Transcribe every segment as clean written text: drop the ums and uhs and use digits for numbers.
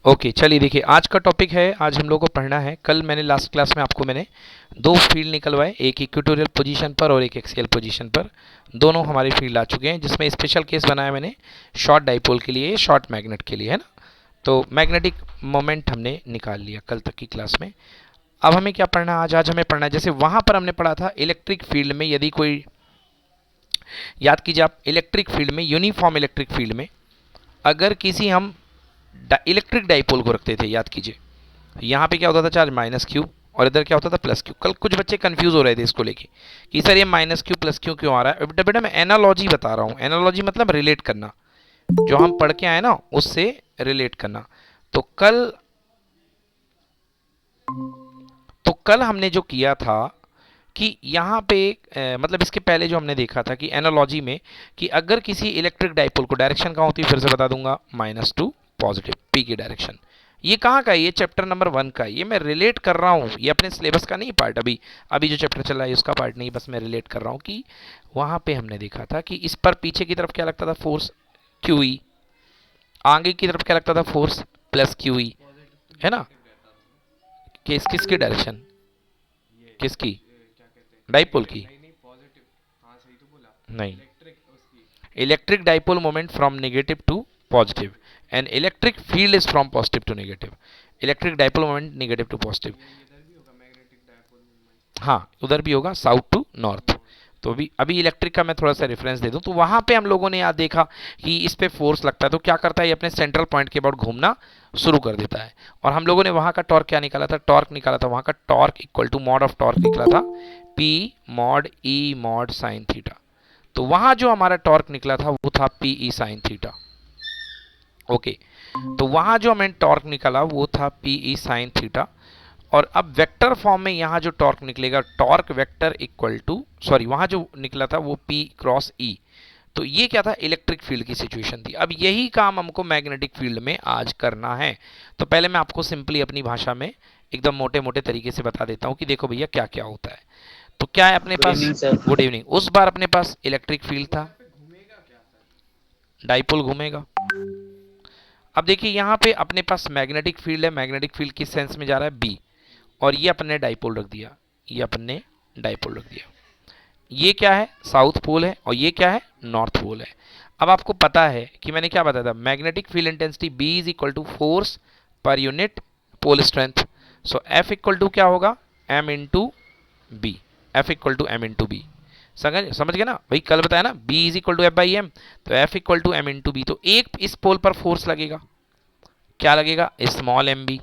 Okay चलिए देखिए, आज का टॉपिक है, आज हम लोग को पढ़ना है। कल मैंने लास्ट क्लास में आपको मैंने दो फील्ड निकलवाए, एक इक्वेटोरियल पोजीशन पर और एक एक्सियल पोजीशन पर। दोनों हमारे फील्ड आ चुके हैं, जिसमें स्पेशल केस बनाया मैंने शॉर्ट डाइपोल के लिए, शॉर्ट मैग्नेट के लिए, है ना। तो मैग्नेटिक मोमेंट हमने निकाल लिया कल तक की क्लास में। अब हमें क्या पढ़ना है आज हमें पढ़ना है, जैसे वहाँ पर हमने पढ़ा था इलेक्ट्रिक फील्ड में, यदि कोई, याद कीजिए आप, इलेक्ट्रिक फील्ड में, यूनिफॉर्म इलेक्ट्रिक फील्ड में अगर किसी हम इलेक्ट्रिक डाइपोल को रखते थे, याद कीजिए, यहाँ पे क्या होता था, चार्ज माइनस क्यू और इधर क्या होता था, प्लस क्यू। कल कुछ बच्चे कंफ्यूज हो रहे थे इसको लेके कि सर ये माइनस क्यू प्लस क्यू क्यों आ रहा है। बेटा बेटा मैं एनालॉजी बता रहा हूँ, एनालॉजी मतलब रिलेट करना, जो हम पढ़ के आए ना उससे रिलेट करना। तो कल हमने जो किया था कि यहाँ पे मतलब इसके पहले जो हमने देखा था कि एनालॉजी में, कि अगर किसी इलेक्ट्रिक डाइपोल को, डायरेक्शन कहाँ होती है फिर से बता दूंगा, माइनस टू पॉजिटिव, पी की डायरेक्शन। ये कहाँ का है, ये चैप्टर नंबर 1 का, ये मैं रिलेट कर रहा हूँ, ये अपने सिलेबस का नहीं पार्ट, अभी अभी जो चैप्टर चल रहा है उसका पार्ट नहीं, बस मैं रिलेट कर रहा हूँ कि वहाँ पे हमने देखा था कि इस पर पीछे की तरफ क्या लगता था, फोर्स क्यू ई, आगे की तरफ क्या लगता था, फोर्स प्लस क्यू ई, है ना। किसकी डायरेक्शन, किसकी, डाइपोल की, नहीं, electric dipole moment from negative to positive and electric field is from positive to negative. Electric dipole moment negative to positive, हाँ उधर भी होगा, साउथ टू नॉर्थ। तो अभी इलेक्ट्रिक का मैं थोड़ा सा रेफरेंस दे दूं, तो वहां पे हम लोगों ने याद देखा कि इस पे फोर्स लगता है तो क्या करता है, ये अपने सेंट्रल पॉइंट के अबाउट घूमना शुरू कर देता है। और हम लोगों ने वहां का टॉर्क क्या निकाला था, टॉर्क निकाला था, वहां का torque equal to mod of torque निकला था, P mod E mod sine theta. तो वहां जो हमारा टॉर्क निकला था वो था P E sine theta. Okay, तो वहां जो हमें टॉर्क निकला वो था पी ई साइन थीटा। और अब वेक्टर फॉर्म में यहां जो टॉर्क निकलेगा, torque vector equal to, sorry वहां जो निकला था वो पी क्रॉस ई। तो ये क्या था, इलेक्ट्रिक फील्ड की सिचुएशन थी। अब यही काम हमको मैग्नेटिक फील्ड में आज करना है। तो पहले मैं आपको सिंपली अपनी भाषा में एकदम मोटे मोटे तरीके से बता देता हूं कि देखो भैया क्या क्या होता है। तो क्या है अपने गुड पास, इवनिंग सर। गुड इवनिंग, उस बार अपने पास इलेक्ट्रिक फील्ड था, डाइपोल घूमेगा। अब देखिए यहाँ पे अपने पास मैग्नेटिक फील्ड है, मैग्नेटिक फील्ड किस सेंस में जा रहा है, बी, और ये अपन ने डाइपोल रख दिया, ये अपन ने डाइपोल रख दिया। ये क्या है, साउथ पोल है, और ये क्या है, नॉर्थ पोल है। अब आपको पता है कि मैंने क्या बताया था, magnetic field intensity B is equal to force per unit pole strength. So F equal to क्या होगा, M into B, F equal to M into B. समझ गए ना भाई, कल बताया ना, B is equal to F by M, तो F equal to M into B. तो एक इस पोल पर फोर्स लगेगा, क्या लगेगा, स्मॉल एम बी,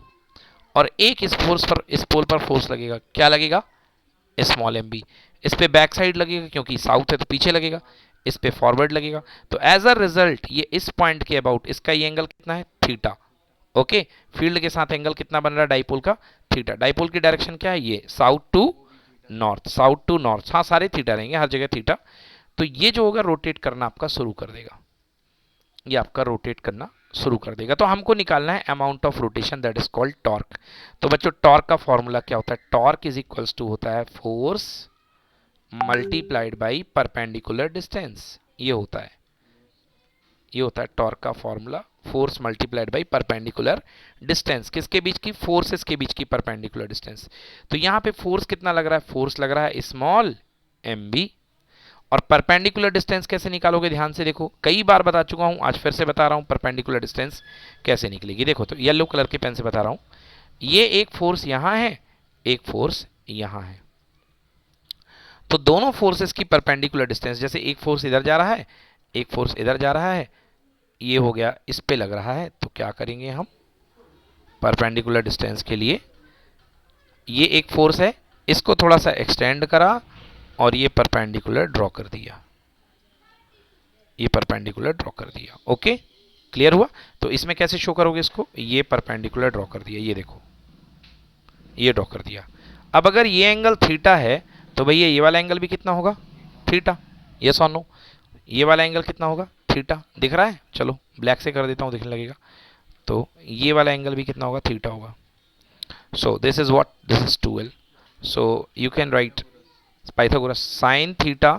और एक इस पोल पर फोर्स लगेगा, क्या लगेगा, स्मॉल एम बी। इस पे बैक साइड लगेगा क्योंकि साउथ है तो पीछे लगेगा, इस पे फॉरवर्ड लगेगा। तो एज अ रिजल्ट ये इस पॉइंट के अबाउट इसका ये एंगल कितना है, थीटा। ओके, फील्ड के साथ एंगल कितना बन रहा है डाइपोल का, थीटा। डाइपोल की डायरेक्शन क्या है, ये south to north, south to north, हाँ सारे थीटा रहेंगे, हर जगह थीटा। तो ये जो होगा रोटेट करना आपका शुरू कर देगा, ये आपका रोटेट करना शुरू कर देगा। तो हमको निकालना है amount of rotation, that is called torque. तो बच्चों टॉर्क का फॉर्मूला क्या होता है, टॉर्क इज इक्वल्स टू होता है force multiplied by perpendicular distance. ये होता है टॉर्क का formula, force multiplied by perpendicular distance, किसके बीच की, फोर्सेस के बीच की परपेंडिकुलर डिस्टेंस। तो यहां पे फोर्स कितना लग रहा है, फोर्स लग रहा है स्मॉल एम बी। और परपेंडिकुलर डिस्टेंस कैसे निकालोगे, ध्यान से देखो, कई बार बता चुका हूं, आज फिर से बता रहा हूं परपेंडिकुलर डिस्टेंस कैसे निकलेगी। देखो तो येलो कलर के पेन से बता रहा हूं, ये एक फोर्स यहां है, एक फोर्स यहां है। तो दोनों फोर्सेस की परपेंडिकुलर डिस्टेंस, जैसे एक फोर्स इधर जा रहा है, एक फोर्स इधर जा रहा है, ये हो गया इस पे लग रहा है, तो क्या करेंगे हम, परपेंडिकुलर डिस्टेंस के लिए ये एक फोर्स है, इसको थोड़ा सा एक्सटेंड करा और ये परपेंडिकुलर ड्रॉ कर दिया, ये परपेंडिकुलर ड्रॉ कर दिया। ओके, क्लियर हुआ। तो इसमें कैसे शो करोगे इसको, ये परपेंडिकुलर ड्रॉ कर दिया, ये देखो, ये ड्रॉ कर दिया। अब अगर ये एंगल थीटा है तो भैया ये वाला एंगल भी कितना होगा, थीटा, यस और नो। ये वाला एंगल कितना होगा, थीटा, दिख रहा है, चलो ब्लैक से कर देता हूँ, दिखने लगेगा। तो ये वाला एंगल भी कितना होगा, थीटा होगा। So this is what, this is 2l। So you can write Pythagoras sine theta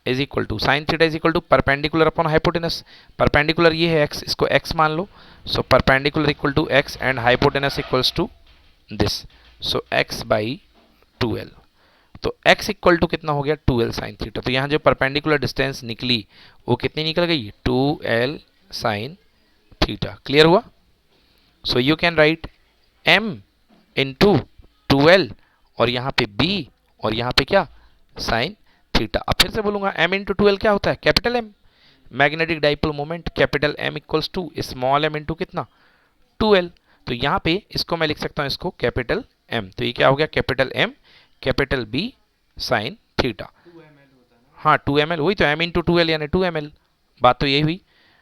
is equal to sine theta is equal to perpendicular upon hypotenuse. Perpendicular ये है x, इसको x मान लो। So perpendicular equal to x and hypotenuse equals to this, so x by 2l। तो x equal to कितना हो गया 2l sine theta. तो यहाँ जो परपेंडिकुलर डिस्टेंस निकली वो कितनी निकल गई 2l साइन थीटा। क्लियर हुआ? सो you can right m into 2l और यहाँ पे b और यहाँ पे क्या साइन थीटा। अब फिर से बोलूंगा m इंटू 2l क्या होता है capital M, magnetic dipole moment capital M equals to small m into कितना 2l। तो यहाँ पे इसको मैं लिख सकता हूँ इसको कैपिटल M। तो ये क्या हो गया capital M capital B sine theta. हाँ 2ml, वही तो m इंटू 2l यानी 2ml। बात तो यही हुई।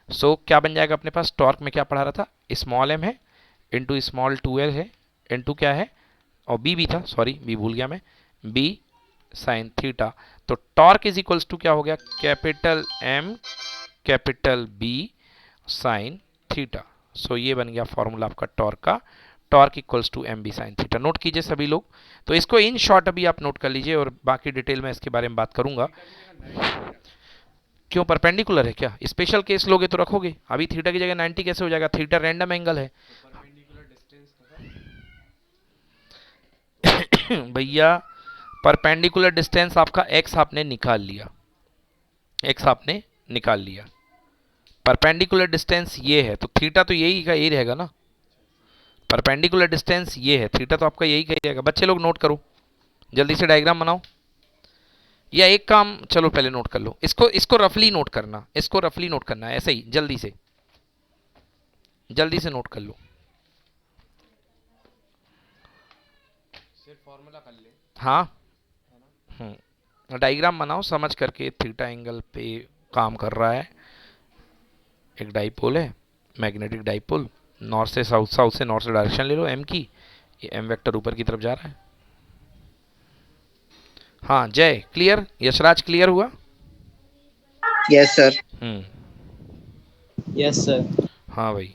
सो क्या बन जाएगा अपने पास, टॉर्क में क्या पढ़ा रहा था, स्मॉल m है इंटू स्मॉल 2l है इंटू क्या है, और b भी था, सॉरी b भूल गया मैं, b साइन थीटा। तो टॉर्क इज इक्वल्स टू क्या हो गया capital M capital B sine theta. So ये बन गया फॉर्मूला आपका टॉर्क का, torque equals to M B sine theta. Note कीजिए सभी लोग। तो इसको इन शॉर्ट अभी आप नोट कर लीजिए और बाकी डिटेल में इसके बारे में बात करूंगा। क्यों परपेंडिकुलर है क्या, स्पेशल केस लोगे तो रखोगे। अभी थीटा की जगह 90 कैसे हो जाएगा, थीटा रैंडम एंगल है भैया। परपेंडिकुलर डिस्टेंस आपका x आपने निकाल लिया, x आपने निकाल लिया। परपेंडिकुलर डिस्टेंस ये है तो थीटा तो यही का यही रहेगा ना। परपेंडिकुलर डिस्टेंस ये है, थीटा तो आपका यही का ही रहेगा। बच्चे लोग नोट करो, जल्दी से डायग्राम बनाओ। या एक काम चलो पहले नोट कर लो, इसको रफली नोट करना, इसको रफली नोट करना है ऐसे ही, जल्दी से नोट कर लो। सिर्फ फॉर्मूला कर ले। हाँ डायग्राम बनाओ समझ करके, थीटा एंगल पे काम कर रहा है। एक डाइपोल है मैग्नेटिक डाइपोल, नॉर्थ से साउथ, साउथ से नॉर्थ से डायरेक्शन ले लो एम की, ये एम वेक्टर ऊपर की तरफ जा रहा है। हाँ जय क्लियर, यशराज क्लियर हुआ? Yes sir. Yes sir. हाँ भाई।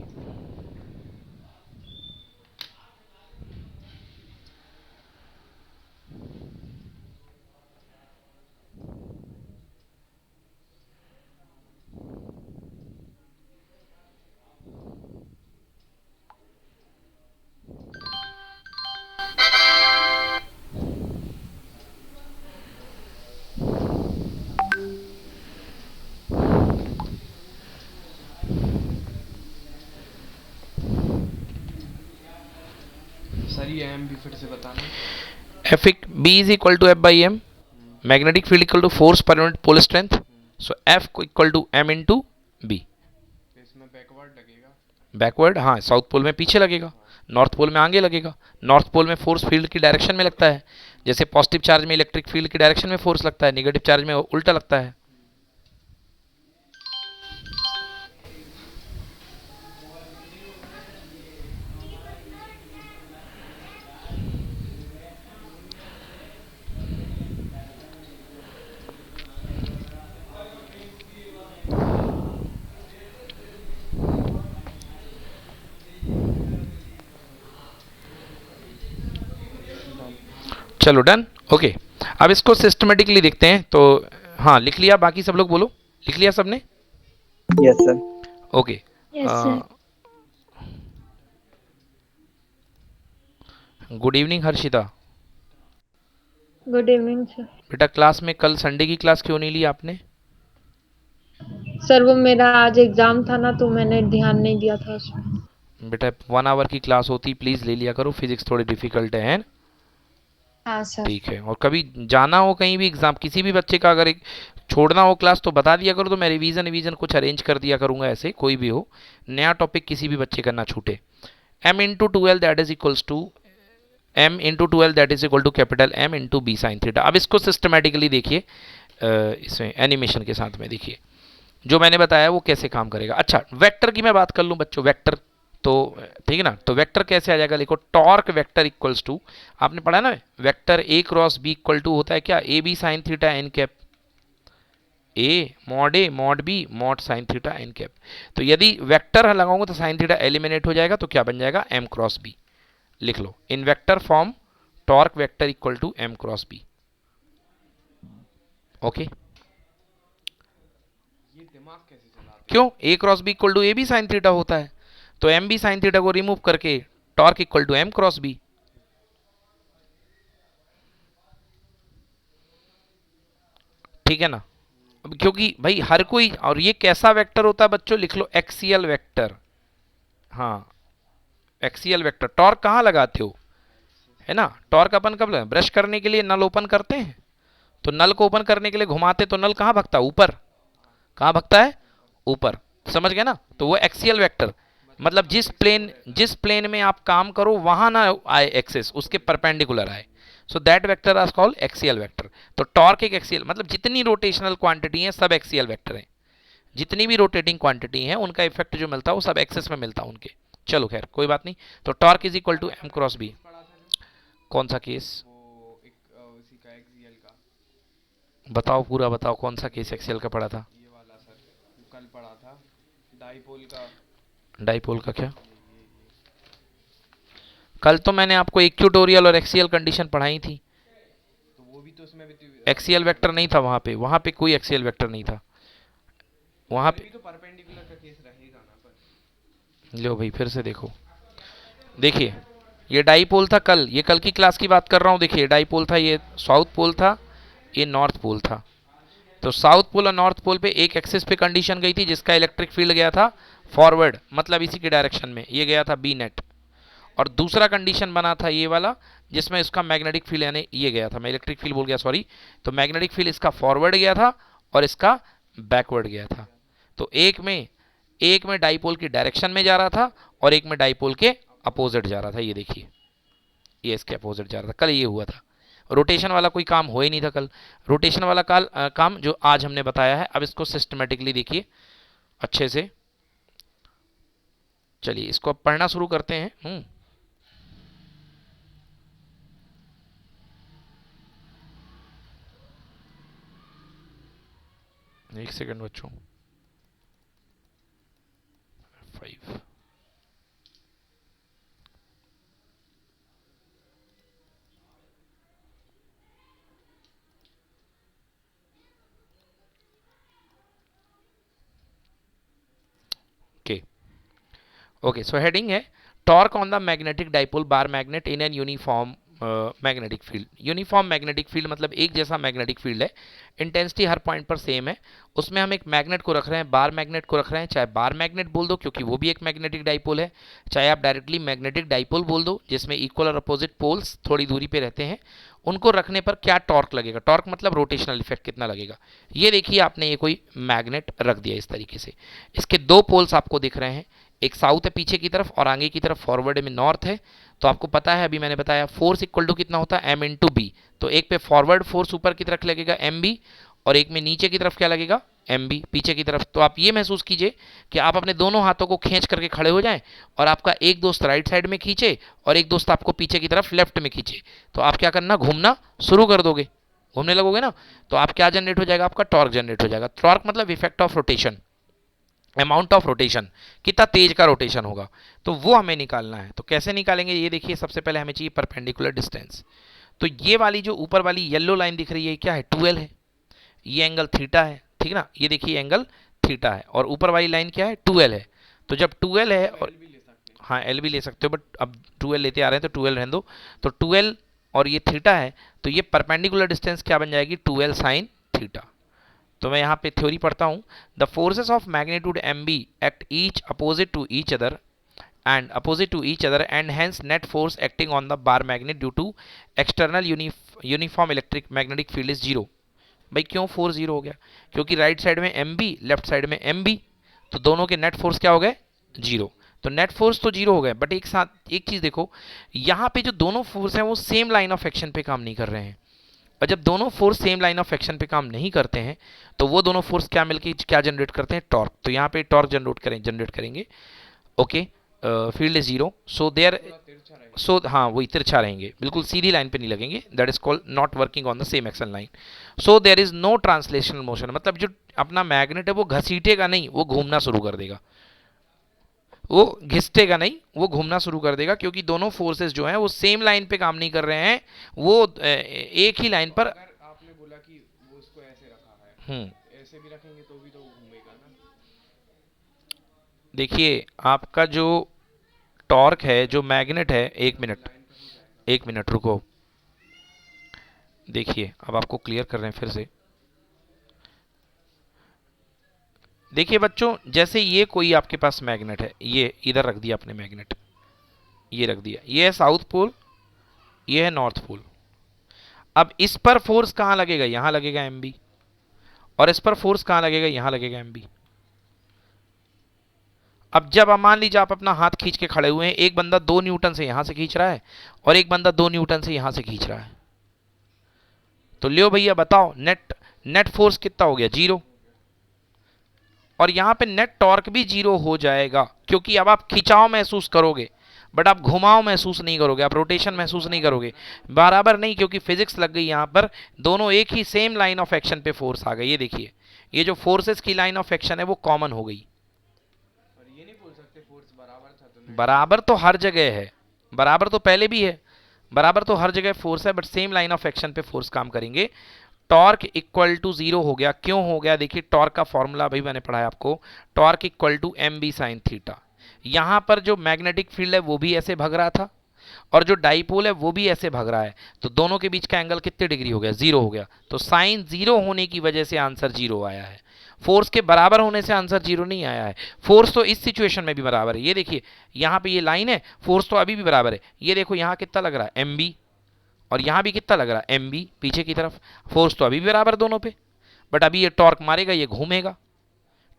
सर ये एम भी फिर से बताना। F B is equal to F by M, magnetic field equal to force per unit pole strength. So F equal to M into B. इसमें backward लगेगा, backward हाँ, साउथ पोल में पीछे लगेगा, नॉर्थ पोल में आगे लगेगा। नॉर्थ पोल में फोर्स फील्ड की डायरेक्शन में लगता है, जैसे पॉजिटिव चार्ज में इलेक्ट्रिक फील्ड की डायरेक्शन में फोर्स लगता है, नेगेटिव चार्ज में उल्टा लगता है। चलो डन, ओके। अब इसको सिस्टमेटिकली देखते हैं। तो हाँ लिख लिया, बाकी सब लोग बोलो, लिख लिया सबने? Yes sir. Okay. Good evening Harshita. Good evening sir. बेटा क्लास में कल संडे की क्लास क्यों नहीं ली आपने? सर वो मेरा आज एग्जाम था ना तो मैंने ध्यान नहीं दिया था उसमें। बेटा 1 आवर की क्लास होती, प्लीज ले लिया करो, फिजिक्स थोड़ी डिफिकल्ट है। हाँ सर। ठीक है, और कभी जाना हो कहीं भी एग्जाम, किसी भी बच्चे का अगर एक छोड़ना हो क्लास तो बता दिया करो, तो मैं रिवीजन कुछ अरेंज कर दिया करूंगा, ऐसे कोई भी हो नया टॉपिक किसी भी बच्चे का ना छूटे। m into 2l that is equals to m into 2l that is equal to capital M into B sine theta. अब इसको सिस्टमेटिकली देखिए, इसमें एनिमेशन के साथ में देखिए जो मैंने बताया वो कैसे काम करेगा। अच्छा वेक्टर की मैं बात कर लूँ बच्चों, वेक्टर तो ठीक है ना। तो वेक्टर कैसे आ जाएगा, देखो टॉर्क वेक्टर इक्वल्स टू, आपने पढ़ा ना vector A cross B equal to होता है क्या, A B sine theta N cap, A mod B mod sine theta N cap. तो यदि वेक्टर लगाऊंगा तो साइन थीटा एलिमिनेट हो जाएगा, तो क्या बन जाएगा एम क्रॉस बी। लिख लो in vector form torque vector equal to M cross B. Okay दिमाग कैसे चलाते क्यों, A cross B equal to A B sine theta होता है, तो एम बी साइन थीटा को रिमूव करके torque equal to M cross B. ठीक है ना। अब क्योंकि भाई हर कोई, और ये कैसा वेक्टर होता है बच्चों, लिख लो एक्सियल वेक्टर। हाँ, एक्सियल वेक्टर। टॉर्क कहाँ लगाते हो, है ना, टॉर्क अपन कब लगा, ब्रश करने के लिए नल ओपन करते हैं, तो नल को ओपन करने के लिए घुमाते तो नल कहाँ भगता है, ऊपर। कहाँ भगता है, ऊपर। समझ गए ना, तो वो एक्सियल वेक्टर मतलब जिस प्लेन में आप काम करो वहां ना आए एक्सिस, उसके परपेंडिकुलर आए, so that vector are called axial vector. तो टॉर्क एक एक्सियल, मतलब जितनी रोटेशनल क्वांटिटी है सब एक्सियल वेक्टर है, जितनी भी रोटेटिंग क्वांटिटी है उनका इफेक्ट जो मिलता है वो सब एक्सिस में मिलता है उनके। चलो खैर कोई बात नहीं। तो torque is equal to M cross B. पढ़ा था जो, कौन सा केस, वो एक उसी का एक्सियल का, बताओ पूरा बताओ, कौन सा केस एक्सियल का पढ़ा था। ये वाला सर, जो कल पढ़ा था, डाइपोल का। डाइपोल का क्या, ये कल तो मैंने आपको इक्वेटोरियल और एक्सियल कंडीशन पढ़ाई थी। तो वो भी तो उसमें भी एक्सियल वेक्टर नहीं था वहां पे कोई एक्सियल वेक्टर नहीं था वहां फिर पे। भी तो परपेंडिकुलर का केस रहेगा ना पर। लो भाई फिर से देखो, देखिए ये डाइपोल था कल, ये कल की क्लास की बात कर रहा हूँ। देखिए डाइपोल था, ये साउथ पोल था, ये नॉर्थ पोल था। तो साउथ पोल और नॉर्थ पोल पे एक एक्सिस पे कंडीशन गई थी जिसका इलेक्ट्रिक फील्ड गया था फॉरवर्ड, मतलब इसी के डायरेक्शन में, ये गया था बी नेट। और दूसरा कंडीशन बना था ये वाला जिसमें इसका मैग्नेटिक फील्ड यानी ये गया था, मैं इलेक्ट्रिक फील्ड बोल गया सॉरी, तो मैग्नेटिक फील्ड इसका फॉरवर्ड गया था और इसका बैकवर्ड गया था। तो एक में डाइपोल की डायरेक्शन में जा रहा था और एक में डाइपोल के अपोजिट जा रहा था। ये देखिए, ये इसके अपोजिट जा रहा था। कल ये हुआ था, रोटेशन वाला कोई काम हो ही नहीं था कल। रोटेशन वाला काम जो आज हमने बताया है, अब इसको सिस्टमेटिकली देखिए अच्छे से। चलिए इसको अब पढ़ना शुरू करते हैं। एक सेकंड बच्चों, 5 ओके ओके। सो हेडिंग है torque on the magnetic dipole bar magnet in an uniform magnetic field. Uniform magnetic field मतलब एक जैसा मैग्नेटिक फील्ड है, इंटेंसिटी हर पॉइंट पर सेम है, उसमें हम एक मैग्नेट को रख रहे हैं, बार मैग्नेट को रख रहे हैं। चाहे बार मैग्नेट बोल दो क्योंकि वो भी एक मैग्नेटिक डाइपोल है, चाहे आप डायरेक्टली मैग्नेटिक डाइपोल बोल दो जिसमें इक्वल और अपोजिट पोल्स थोड़ी दूरी पे रहते हैं। उनको रखने पर क्या टॉर्क लगेगा, टॉर्क मतलब रोटेशनल इफेक्ट कितना लगेगा। ये देखिए आपने ये कोई मैग्नेट रख दिया इस तरीके से, इसके दो पोल्स आपको दिख रहे हैं, एक साउथ है पीछे की तरफ और आगे की तरफ फॉरवर्ड में नॉर्थ है। तो आपको पता है, अभी मैंने बताया फोर्स इक्वल टू कितना होता है, एम इंटू बी। तो एक पे फॉरवर्ड फोर्स ऊपर की तरफ लगेगा एम बी, और एक में नीचे की तरफ क्या लगेगा, एम बी पीछे की तरफ। तो आप ये महसूस कीजिए कि आप अपने दोनों हाथों को खींच करके खड़े हो जाएं और आपका एक दोस्त राइट साइड में खींचे और एक दोस्त आपको पीछे की तरफ लेफ्ट में खींचे, तो आप क्या करना, घूमना शुरू कर दोगे, घूमने लगोगे ना। तो आप क्या जनरेट हो जाएगा, आपका टॉर्क जनरेट हो जाएगा। टॉर्क मतलब effect of rotation, amount of rotation, कितना तेज का रोटेशन होगा, तो वो हमें निकालना है। तो कैसे निकालेंगे, ये देखिए सबसे पहले हमें चाहिए परपेंडिकुलर डिस्टेंस। तो ये वाली जो ऊपर वाली येलो लाइन दिख रही है क्या है, 2L है, ये एंगल थीटा है, ठीक ना, ये देखिए एंगल थीटा है, और ऊपर वाली लाइन क्या है, 2L है। तो जब 2L है, और भी ले सकते हैं। हाँ L भी ले सकते हो, बट अब 2L लेते आ रहे हैं तो 2L रहने दो। तो 2L और ये थीटा है, तो ये परपेंडिकुलर डिस्टेंस क्या बन जाएगी, 2L साइन थीटा। तो मैं यहाँ पे थ्योरी पढ़ता हूँ। The forces of magnitude M B act each opposite to each other and hence net force acting on the bar magnet due to external uniform electric magnetic field is zero. भाई क्यों force zero हो गया, क्योंकि right side में M B, left side में M B, तो दोनों के नेट फोर्स क्या हो गए, जीरो। तो नेट फोर्स तो जीरो हो गए, बट एक साथ एक चीज़ देखो, यहाँ पे जो दोनों फोर्स हैं वो सेम लाइन ऑफ एक्शन पे काम नहीं कर रहे हैं। और जब दोनों force same line of action पे काम नहीं करते हैं तो वो दोनों फोर्स क्या मिलके क्या जनरेट करते हैं, टॉर्क। तो यहाँ पे टॉर्क जनरेट करेंगे। Okay, field is zero, so there, so हाँ वही तिरछा रहेंगे, बिल्कुल सीधी लाइन पे नहीं लगेंगे, that is called not working on the same action line. So there is no translational motion, मतलब जो अपना मैग्नेट है वो घसीटेगा नहीं, वो घूमना शुरू कर देगा, वो घिसटेगा नहीं, वो घूमना शुरू कर देगा, क्योंकि दोनों फोर्सेस जो हैं वो सेम लाइन पे काम नहीं कर रहे हैं, वो एक ही लाइन पर। अगर आपने बोला कि वो उसको ऐसे रखा है, ऐसे भी रखेंगे तो भी तो घूमेगा ना। देखिए आपका जो टॉर्क है, जो मैग्नेट है, एक मिनट रुको। देखिए अब आपको क्लियर कर रहे हैं फिर से। देखिए बच्चों, जैसे ये कोई आपके पास मैग्नेट है, ये इधर रख दिया आपने मैग्नेट, ये रख दिया, ये है साउथ पोल, ये है नॉर्थ पोल। अब इस पर फोर्स कहां लगेगा? यहां लगेगा एमबी। और इस पर फोर्स कहां लगेगा? यहां लगेगा एमबी। अब जब आप मान लीजिए आप अपना हाथ खींच के खड़े हुए हैं, एक बंदा 2 न्यूटन से यहां से खींच रहा है और एक बंदा 2 न्यूटन से यहां से खींच रहा है, तो लियो भैया बताओ नेट नेट फोर्स कितना हो गया? 0। और यहां पे नेट टॉर्क भी 0 हो जाएगा, क्योंकि अब आप खिंचाव महसूस करोगे बट आप घुमाव महसूस नहीं करोगे, आप रोटेशन महसूस नहीं करोगे, बराबर नहीं, क्योंकि फिजिक्स लग गई यहां पर। दोनों एक ही सेम लाइन ऑफ एक्शन पे फोर्स आ गई। ये देखिए, ये जो फोर्सेस की लाइन ऑफ एक्शन है वो कॉमन हो गई। और ये नहीं बोल सकते फोर्स बराबर था तो नेट। बराबर तो हर जगह है, बराबर तो पहले भी है, बराबर तो हर जगह फोर्स है, but same line of action पे फोर्स काम करेंगे। टॉर्क इक्वल टू 0 हो गया। क्यों हो गया? देखिए टॉर्क का फॉर्मूला भाई मैंने पढ़ाया आपको, torque equal to M B sine theta. यहां पर जो मैग्नेटिक फील्ड है वो भी ऐसे भग रहा था और जो डाइपोल है वो भी ऐसे भग रहा है, तो दोनों के बीच का एंगल कितने डिग्री हो गया? 0 हो गया। तो साइन 0 होने की वजह से आंसर 0 आया है। फोर्स के बराबर होने से आंसर 0 नहीं आया है। फोर्स तो इस सिचुएशन में भी बराबर है। ये देखिए यहां पे ये लाइन है, फोर्स तो अभी भी बराबर है। ये देखो यहां कितना लग रहा है? M B. और यहां भी कितना लग रहा है? एम बी पीछे की तरफ। फोर्स तो अभी भी बराबर दोनों पे, बट अभी ये टॉर्क मारेगा, ये घूमेगा।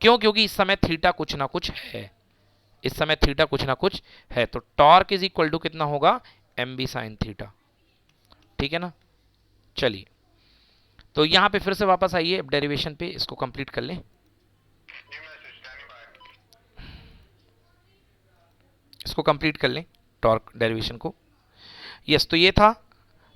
क्यों? क्योंकि इस समय थीटा कुछ ना कुछ है, इस समय थीटा कुछ ना कुछ है। तो टॉर्क इज इक्वल टू कितना होगा? M B sine theta. ठीक है ना? चलिए, तो यहां पे फिर से वापस आइए, अब डेरिवेशन पे इसको कंप्लीट कर लें। इसको कंप्लीट कर लें, टॉर्क डेरिवेशन को। यस, तो ये था,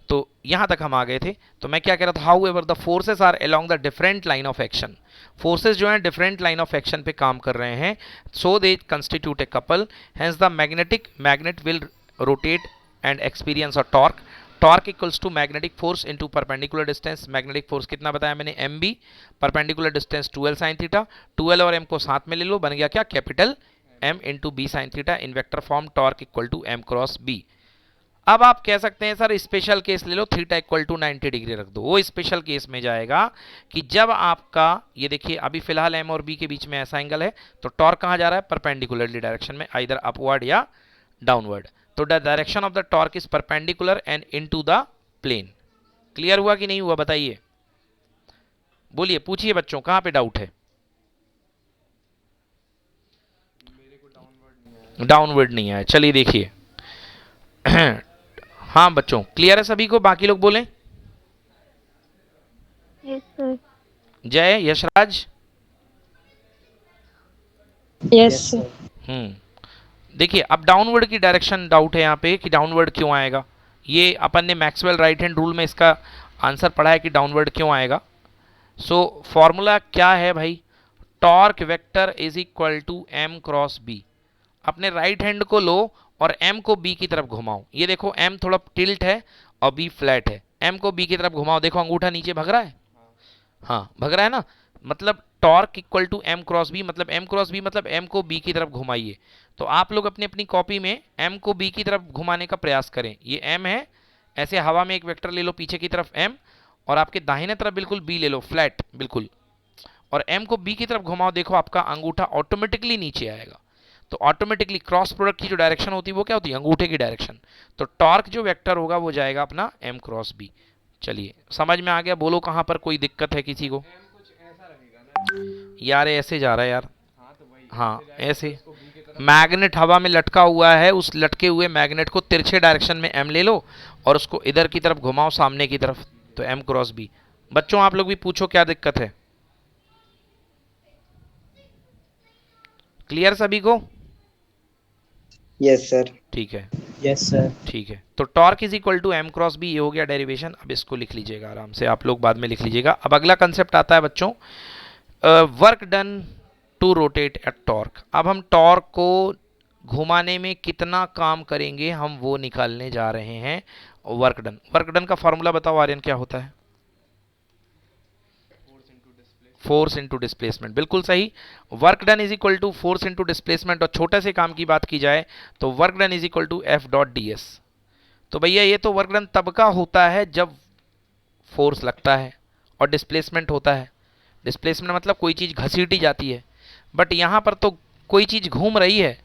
तो यहां तक हम आ गए थे। तो मैं क्या कह रहा था? However the forces are along the different line of action. Forces जो हैं डिफरेंट लाइन ऑफ एक्शन पे काम कर रहे हैं, so they constitute a couple, hence the magnet will rotate and experience a torque. Torque equals to magnetic force into perpendicular distance. Magnetic force कितना बताया मैंने? M B. Perpendicular distance 2l sine theta. 2l और m को साथ में ले लो, बन गया क्या? Capital M into B sine theta. In vector form torque equal to m cross b। अब आप कह सकते हैं सर स्पेशल केस ले लो, थीटा इक्वल टू 90 डिग्री रख दो। वो स्पेशल केस में जाएगा कि जब आपका, ये देखिए अभी फिलहाल एम और बी के बीच में ऐसा एंगल है, तो टॉर्क कहां जा रहा है? परपेंडिकुलरली डायरेक्शन में, आइदर अपवर्ड या डाउनवर्ड। तो the direction of the torque is perpendicular and into the plane. Clear हुआ कि नहीं हुआ? बताइए, बोलिए, पूछिए बच्चों, कहां पे डाउट है? मेरे को डाउनवर्ड नहीं आया। डाउनवर्ड नहीं आया। चलिए देखिए हाँ बच्चों, क्लियर है सभी को? बाकी लोग बोलें। Yes sir. जय, यशराज। Yes sir. देखिए अब डाउनवर्ड की डायरेक्शन डाउट है यहाँ पे कि डाउनवर्ड क्यों आएगा। ये अपन ने मैक्सवेल राइट हैंड रूल में इसका आंसर पढ़ा है कि डाउनवर्ड क्यों आएगा। सो फॉर्मूला क्या है भाई? Torque vector is equal to M cross B. अपने राइट हैंड को लो और m को b की तरफ घुमाओ। ये देखो m थोड़ा टिल्ट है और b फ्लैट है। m को b की तरफ घुमाओ, देखो अंगूठा नीचे भग रहा है। हाँ भग रहा है ना। मतलब torque equal to m cross b, मतलब m क्रॉस b मतलब m को b की तरफ घुमाइए। तो आप लोग अपनी अपनी कॉपी में m को b की तरफ घुमाने का प्रयास करें। ये m है, ऐसे हवा में एक वेक्टर ले लो पीछे की तरफ m, और आपके दाहिने तरफ बिल्कुल b ले लो फ्लैट बिल्कुल, और m को b की तरफ घुमाओ, देखो आपका अंगूठा ऑटोमेटिकली नीचे आएगा। तो ऑटोमेटिकली क्रॉस प्रोडक्ट की जो डायरेक्शन होती है वो क्या होती है? अंगूठे की डायरेक्शन। तो टॉर्क जो वेक्टर होगा वो जाएगा अपना m क्रॉस b। चलिए समझ में आ गया? बोलो कहां पर कोई दिक्कत है किसी को? एम कुछ ऐसा लगेगा ना। यार ऐसे जा रहा है यार। हाँ तो वही हाँ ऐसे जाएगा, ऐसे, उसको बी की तरफ। मैग्नेट हवा में लटका हुआ है, उस लटके हुए मैग्नेट को तिरछे डायरेक्शन में m ले लो और उसको इधर की तरफ घुमाओ, सामने की तरफ, तो m क्रॉस b। बच्चों आप लोग भी पूछो क्या दिक्कत है? क्लियर सभी को? Yes sir. ठीक है, यस सर। ठीक है। तो torque is equal to m cross B, ये हो गया डेरिवेशन। अब इसको लिख लीजिएगा आराम से, आप लोग बाद में लिख लीजिएगा। अब अगला कंसेप्ट आता है बच्चों, work done to rotate at torque. अब हम टॉर्क को घुमाने में कितना काम करेंगे हम वो निकालने जा रहे हैं। वर्क डन का फॉर्मूला बताओ आर्यन, क्या होता है? Force into displacement. Force into displacement, बिल्कुल सही। Work done is equal to force into displacement, और छोटे से काम की बात की जाए तो work done is equal to F dot D S. तो भैया ये तो वर्क डन तब का होता है जब फोर्स लगता है और डिस्प्लेसमेंट होता है। डिस्प्लेसमेंट मतलब कोई चीज़ घसीटी जाती है, बट यहाँ पर तो कोई चीज़ घूम रही है,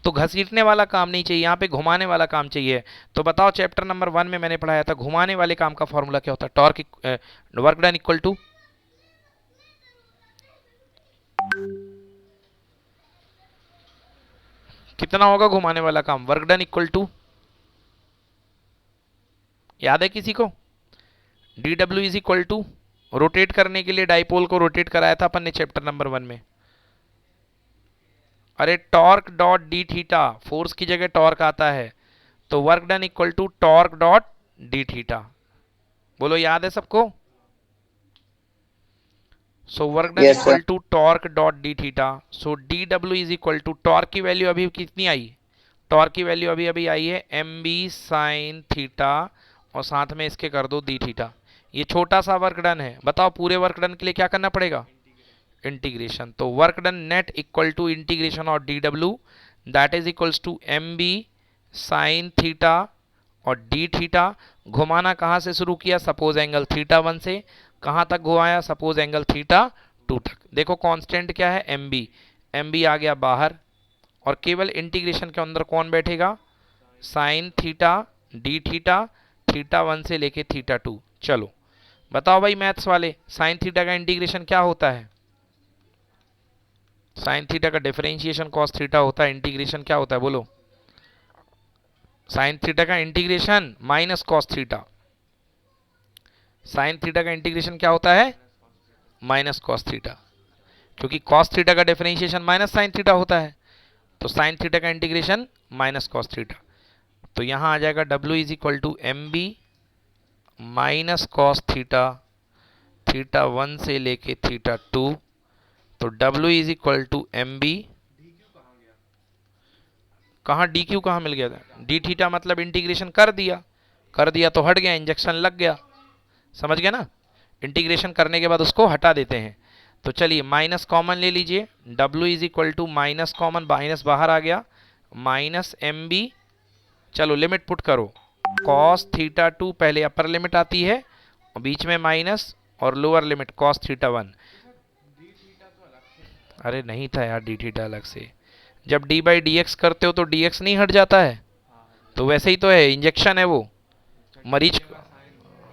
तो घसीटने वाला काम नहीं चाहिए, यहाँ पे घुमाने वाला काम चाहिए। तो बताओ चैप्टर नंबर 1 में मैंने पढ़ाया था घुमाने वाले काम का फॉर्मूला क्या होता है, torque work done equal to कितना होगा घुमाने वाला काम, वर्क डन इक्वल टू, याद है किसी को? D W is equal to, rotate करने के लिए डाइपोल को रोटेट कराया था अपन ने चैप्टर नंबर 1 में। अरे torque dot D theta, force की जगह टॉर्क आता है, तो work done equal to torque dot D theta. बोलो याद है सबको? So work done Yes, sir. Equal to torque dot D theta. So D W is equal to, torque की वैल्यू अभी कितनी आई? टॉर्क की वैल्यू अभी अभी आई है एम बी साइन थीटा, और साथ में इसके कर दो डी थीटा। ये छोटा सा वर्क डन है, बताओ पूरे वर्क डन के लिए क्या करना पड़ेगा? इंटीग्रेशन। तो work done net equal to integration और D W, that is equals to M B sine theta और डी थीटा। घुमाना कहाँ से शुरू किया? सपोज एंगल थीटा 1 से कहाँ तक घुमाया? सपोज एंगल थीटा 2 तक। देखो कांस्टेंट क्या है? एम बी, एम बी आ गया बाहर, और केवल इंटीग्रेशन के अंदर कौन बैठेगा? Sign theta D theta, theta 1 से लेके थीटा 2। चलो बताओ भाई मैथ्स वाले, साइन थीटा का इंटीग्रेशन क्या होता है? साइन थीटा का डिफरेंशिएशन कॉस थीटा होता है, इंटीग्रेशन क्या होता है बोलो? साइन थीटा का integration minus cos theta. Sine theta का इंटीग्रेशन क्या होता है? माइनस कॉस थीटा, क्योंकि कॉस थीटा का डिफरेंशिएशन माइनस साइन थीटा होता है, तो साइन थीटा का इंटीग्रेशन माइनस कॉस थीटा। तो यहां आ जाएगा W is equal to M B minus cos theta, theta 1 से लेके थीटा 2। तो W is equal to M B, कहाँ डी क्यू कहाँ मिल गया था? डी थीटा मतलब इंटीग्रेशन कर दिया तो हट गया, इंजेक्शन लग गया, समझ गया ना? इंटीग्रेशन करने के बाद उसको हटा देते हैं। तो चलिए माइनस कॉमन ले लीजिए, W is equal to minus common, minus बाहर आ गया, माइनस एम बी, चलो लिमिट पुट करो, कॉस थीटा 2 पहले अपर लिमिट आती है, और बीच में माइनस, और लोअर लिमिट कॉस थीटा 1। अरे नहीं था यार डी थीटा अलग से, जब डी बाई डी एक्स करते हो तो डी एक्स नहीं हट जाता है, तो वैसे ही तो है, इंजेक्शन है वो मरीज।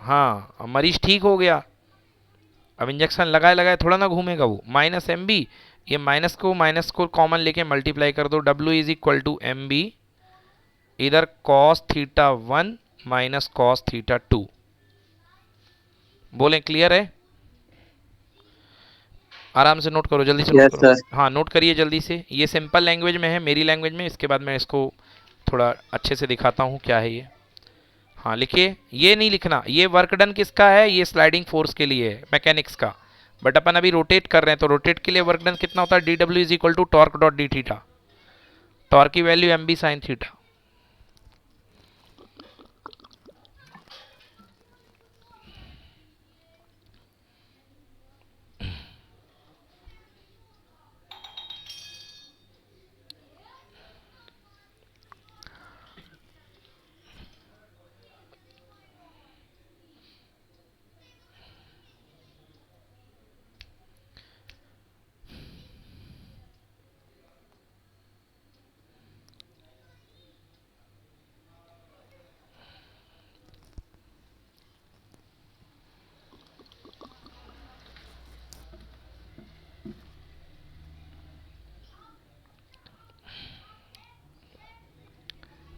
हाँ मरीज ठीक हो गया, अब इंजेक्शन लगाए लगाए थोड़ा ना घूमेगा वो। माइनस एम बी, ये माइनस को कॉमन लेके मल्टीप्लाई कर दो, W is equal to M B, इधर cos theta 1 minus cos theta 2। बोलें क्लियर है? आराम से नोट करो, जल्दी से नोट Yes, करो। sir. हाँ नोट करिए जल्दी से, ये सिंपल लैंग्वेज में है, मेरी लैंग्वेज में, इसके बाद मैं इसको थोड़ा अच्छे से दिखाता हूँ क्या है ये। हाँ लिखिए, ये नहीं लिखना, ये वर्क डन किसका है? ये स्लाइडिंग फोर्स के लिए है, मैकेनिक्स का, बट अपन अभी रोटेट कर रहे हैं, तो रोटेट के लिए वर्क डन कितना होता है? D W is equal to torque dot D theta, torque की value M B sine theta.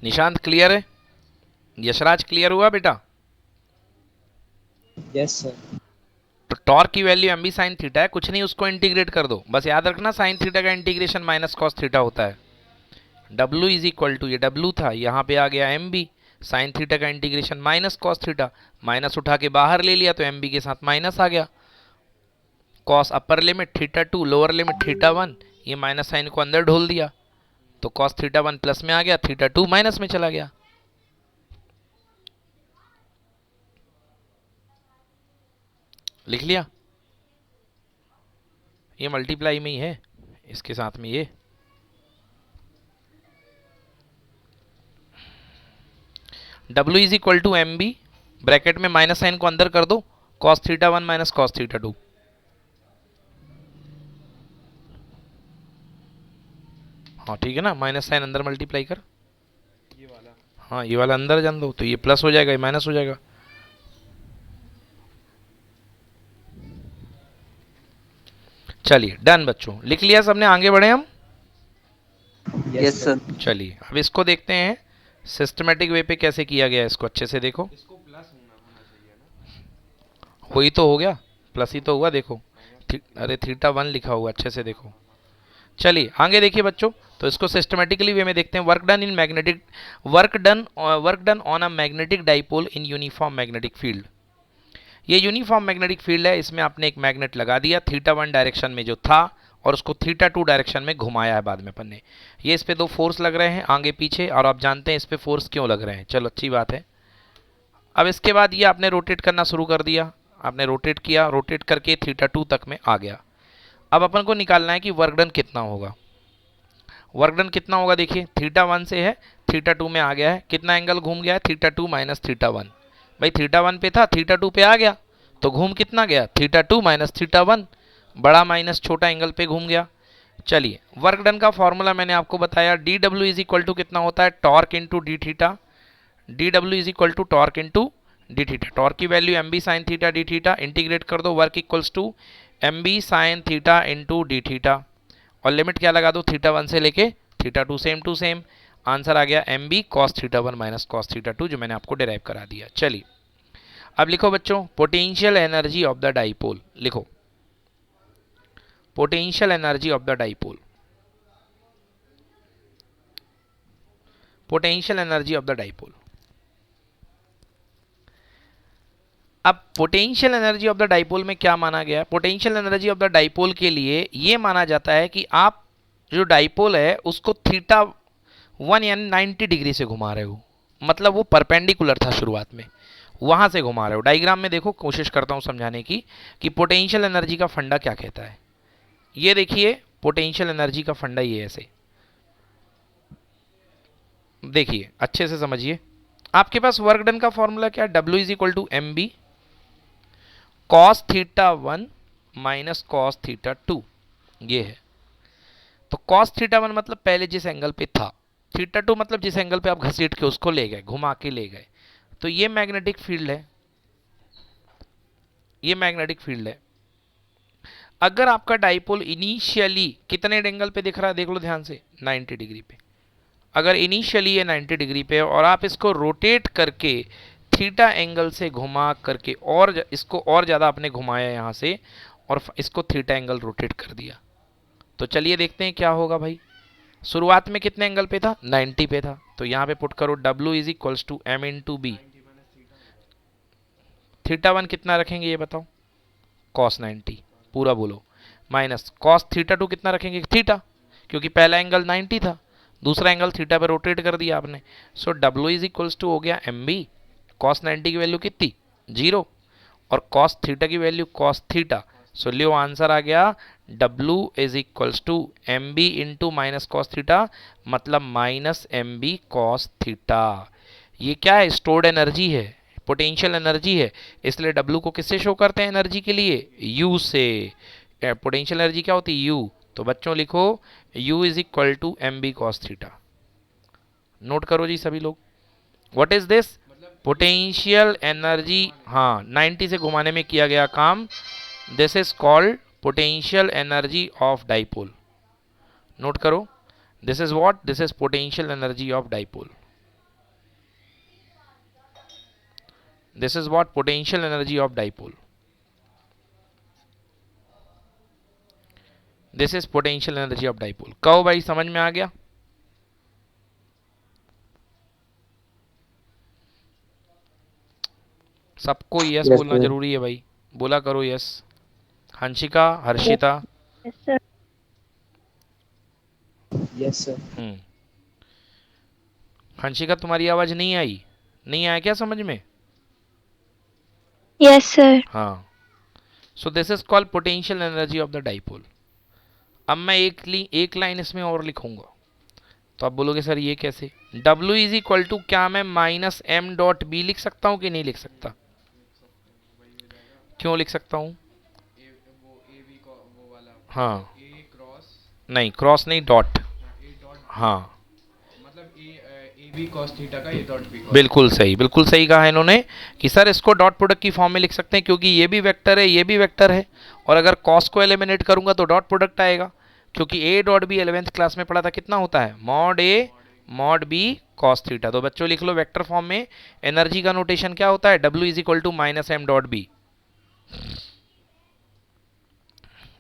Nishant clear है? यशराज क्लियर हुआ बेटा? Yes, sir. तो टॉर्क की value M B sine theta है, कुछ नहीं, उसको इंटीग्रेट कर दो, बस याद रखना साइन थीटा का इंटीग्रेशन माइनस कॉस थीटा होता है। W इज इक्वल टू, ये W था, यहाँ पे आ गया एम बी, साइन थीटा का integration minus cos theta, minus उठा के बाहर ले लिया तो एम बी के साथ माइनस आ गया, cos upper limit theta 2, lower limit theta 1, ये माइनस साइन को अंदर ढोल दिया, तो कॉस थीटा 1 प्लस में आ गया, थीटा 2 माइनस में चला गया। लिख लिया? ये मल्टीप्लाई में ही है इसके साथ में ये। W is equal to M B, bracket में माइनस साइन को अंदर कर दो, cos theta 1 minus cos theta 2। हाँ ठीक है ना, माइनस साइन अंदर मल्टीप्लाई कर, ये वाला। हाँ ये वाला अंदर जान दो, तो ये प्लस हो जाएगा, ये माइनस हो जाएगा। चलिए डन बच्चों, लिख लिया सबने, आगे बढ़े हम। Yes sir. चलिए अब इसको देखते हैं सिस्टमेटिक वे पे कैसे किया गया है, इसको अच्छे से देखो। इसको प्लस होना चाहिए ना। वही तो हो गया, प्लस ही तो हुआ, देखो अरे थीटा 1 लिखा हुआ, अच्छे से देखो। चलिए आगे देखिए बच्चों, तो इसको सिस्टमेटिकली वे में देखते हैं। Work done in magnetic, work done on a magnetic dipole in uniform magnetic field. ये यूनिफॉर्म मैग्नेटिक फील्ड है, इसमें आपने एक मैग्नेट लगा दिया थीटा 1 डायरेक्शन में जो था, और उसको थीटा 2 डायरेक्शन में घुमाया है बाद में अपन ने। ये इस पे दो फोर्स लग रहे हैं आगे पीछे, और आप जानते हैं इस पे फोर्स क्यों लग रहे हैं, चलो अच्छी बात है। अब इसके बाद ये आपने रोटेट करना शुरू कर दिया, आपने रोटेट किया, रोटेट करके थीटा 2 तक में आ गया। अब अपन को निकालना है कि वर्क डन कितना होगा। वर्क डन कितना होगा, देखिए थीटा 1 से है थीटा 2 में आ गया है, कितना एंगल घूम गया है, थीटा 2 माइनस थीटा 1। भाई थीटा 1 पे था, थीटा 2 पे आ गया, तो घूम कितना गया, थीटा 2 माइनस थीटा 1, बड़ा माइनस छोटा एंगल पे घूम गया। चलिए वर्क डन का फॉर्मूला मैंने आपको बताया, D W is equal to कितना होता है, torque into D theta. D W is equal to torque into D theta, torque की value M B sine theta D theta, integrate कर दो, work equals to M B sine theta into D theta, और limit क्या लगा दो, theta 1 से लेके theta 2 same to same. Answer आ गया M B cos theta 1 minus cos theta 2, जो मैंने आपको डिराइव करा दिया। चलिए अब लिखो बच्चों, potential energy of the dipole, लिखो potential energy of the dipole, potential energy of the dipole. अब potential energy of the dipole में क्या माना गया, potential energy of the dipole के लिए ये माना जाता है कि आप जो डाइपोल है उसको थीटा 1 यानी 90 डिग्री से घुमा रहे हो, मतलब वो परपेंडिकुलर था शुरुआत में, वहां से घुमा रहे हो। डायग्राम में देखो, कोशिश करता हूं समझाने की कि पोटेंशियल एनर्जी का फंडा क्या कहता है। ये देखिए पोटेंशियल एनर्जी का फंडा ये ऐसे, देखिए अच्छे से समझिए। आपके पास वर्क डन का फॉर्मूला क्या है, W is equal to M B cos theta 1 minus cos theta 2, ये है। तो कॉस थीटा 1 मतलब पहले जिस एंगल पे था, थीटा 2 मतलब जिस एंगल पे आप घसीट के उसको ले गए, घुमा के ले गए। तो ये मैग्नेटिक फील्ड है, ये मैग्नेटिक फील्ड है। अगर आपका डाइपोल इनिशियली कितने एंगल पे दिख रहा है, देख लो ध्यान से, 90 डिग्री पे। अगर इनिशियली ये 90 डिग्री पे और आप इसको रोटेट करके थीटा एंगल से घुमा करके, और इसको और ज़्यादा आपने घुमाया यहाँ से, और इसको थीटा एंगल रोटेट कर दिया, तो चलिए देखते हैं क्या होगा भाई। शुरुआत में कितने एंगल पे था, 90 पे था, तो यहाँ पे पुट करो W is equals to M into B. Theta 1 कितना रखेंगे ये बताओ, कॉस 90, पूरा बोलो, माइनस कॉस थीटा 2 कितना रखेंगे, थीटा, क्योंकि पहला एंगल 90 था, दूसरा एंगल थीटा पे रोटेट कर दिया आपने। सो W इज इक्वल्स टू हो गया एम बी, कॉस 90 की वैल्यू कितनी, 0, और कॉस थीटा की वैल्यू कॉस थीटा। सो लियो आंसर आ गया W is equals to M B into minus cos theta, मतलब minus M B cos theta. ये क्या है, स्टोर्ड एनर्जी है, पोटेंशियल एनर्जी है, इसलिए W को किससे शो करते हैं एनर्जी के लिए, U से। पोटेंशियल एनर्जी क्या होती है, U। तो बच्चों लिखो U is equal to M B cos theta. Note करो जी सभी लोग, what is this, potential energy, हाँ 90 से घुमाने में किया गया काम, this is called potential energy of dipole. Note करो, this is what, this is potential energy of dipole, this is what, potential energy of dipole, this is potential energy of dipole. कहो भाई समझ में आ गया। सबको यस Yes, बोलना sir. जरूरी है भाई, बोला करो yes. Hansika, Harshita, yes sir. Yes sir. Hansika तुम्हारी आवाज नहीं आई, नहीं आया क्या समझ में, Yes, sir. हाँ। सो this is called potential energy of the dipole. अब मैं एक लाइन इसमें और लिखूंगा, तो आप बोलोगे सर ये कैसे? W इज इक्वल टू, क्या मैं माइनस एम डॉट बी लिख सकता हूँ कि नहीं लिख सकता? क्यों लिख सकता हूँ? वो ए बी को वो वाला हाँ, ए क्रॉस नहीं क्रॉस नहीं, डॉट। ए डॉट, हाँ मतलब ए बी कॉस थीटा का ए डॉट बी कॉस। बिल्कुल सही कहा इन्होंने कि सर इसको डॉट प्रोडक्ट की फॉर्म में लिख सकते हैं, क्योंकि ये भी वेक्टर है, ये भी वेक्टर है, और अगर कॉस को एलिमिनेट करूंगा तो डॉट प्रोडक्ट आएगा, क्योंकि ए डॉट बी 11th क्लास में पढ़ा था, कितना होता है? Mod A mod B cos theta. तो बच्चों लिख लो वेक्टर फॉर्म में एनर्जी का नोटेशन क्या होता है? W is equal to minus M dot B.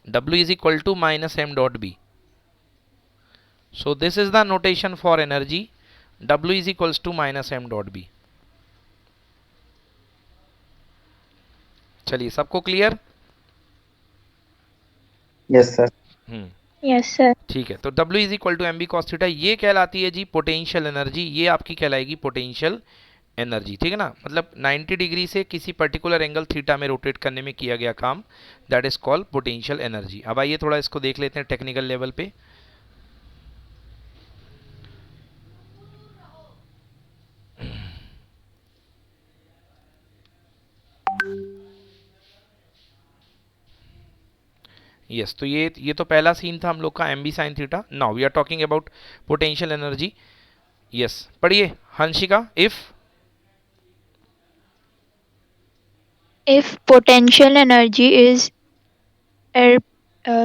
W is equal to minus m dot b. So this is the notation for energy. W is equals to minus m dot b. चलिए सबको clear? Yes, sir. Yes, sir. ठीक है, तो W is equal to M B cos theta, ये कहलाती है जी potential energy, ये आपकी कहलाएगी पोटेंशियल एनर्जी, ठीक है ना? मतलब 90 डिग्री से किसी पर्टिकुलर एंगल थीटा में रोटेट करने में किया गया काम, that is called potential energy. अब आइए थोड़ा इसको देख लेते हैं टेक्निकल लेवल पे। यस, तो ये तो पहला सीन था हम लोग का M B sine theta. Now we are talking about potential energy. Yes, पढ़िए Hansika. If potential energy is,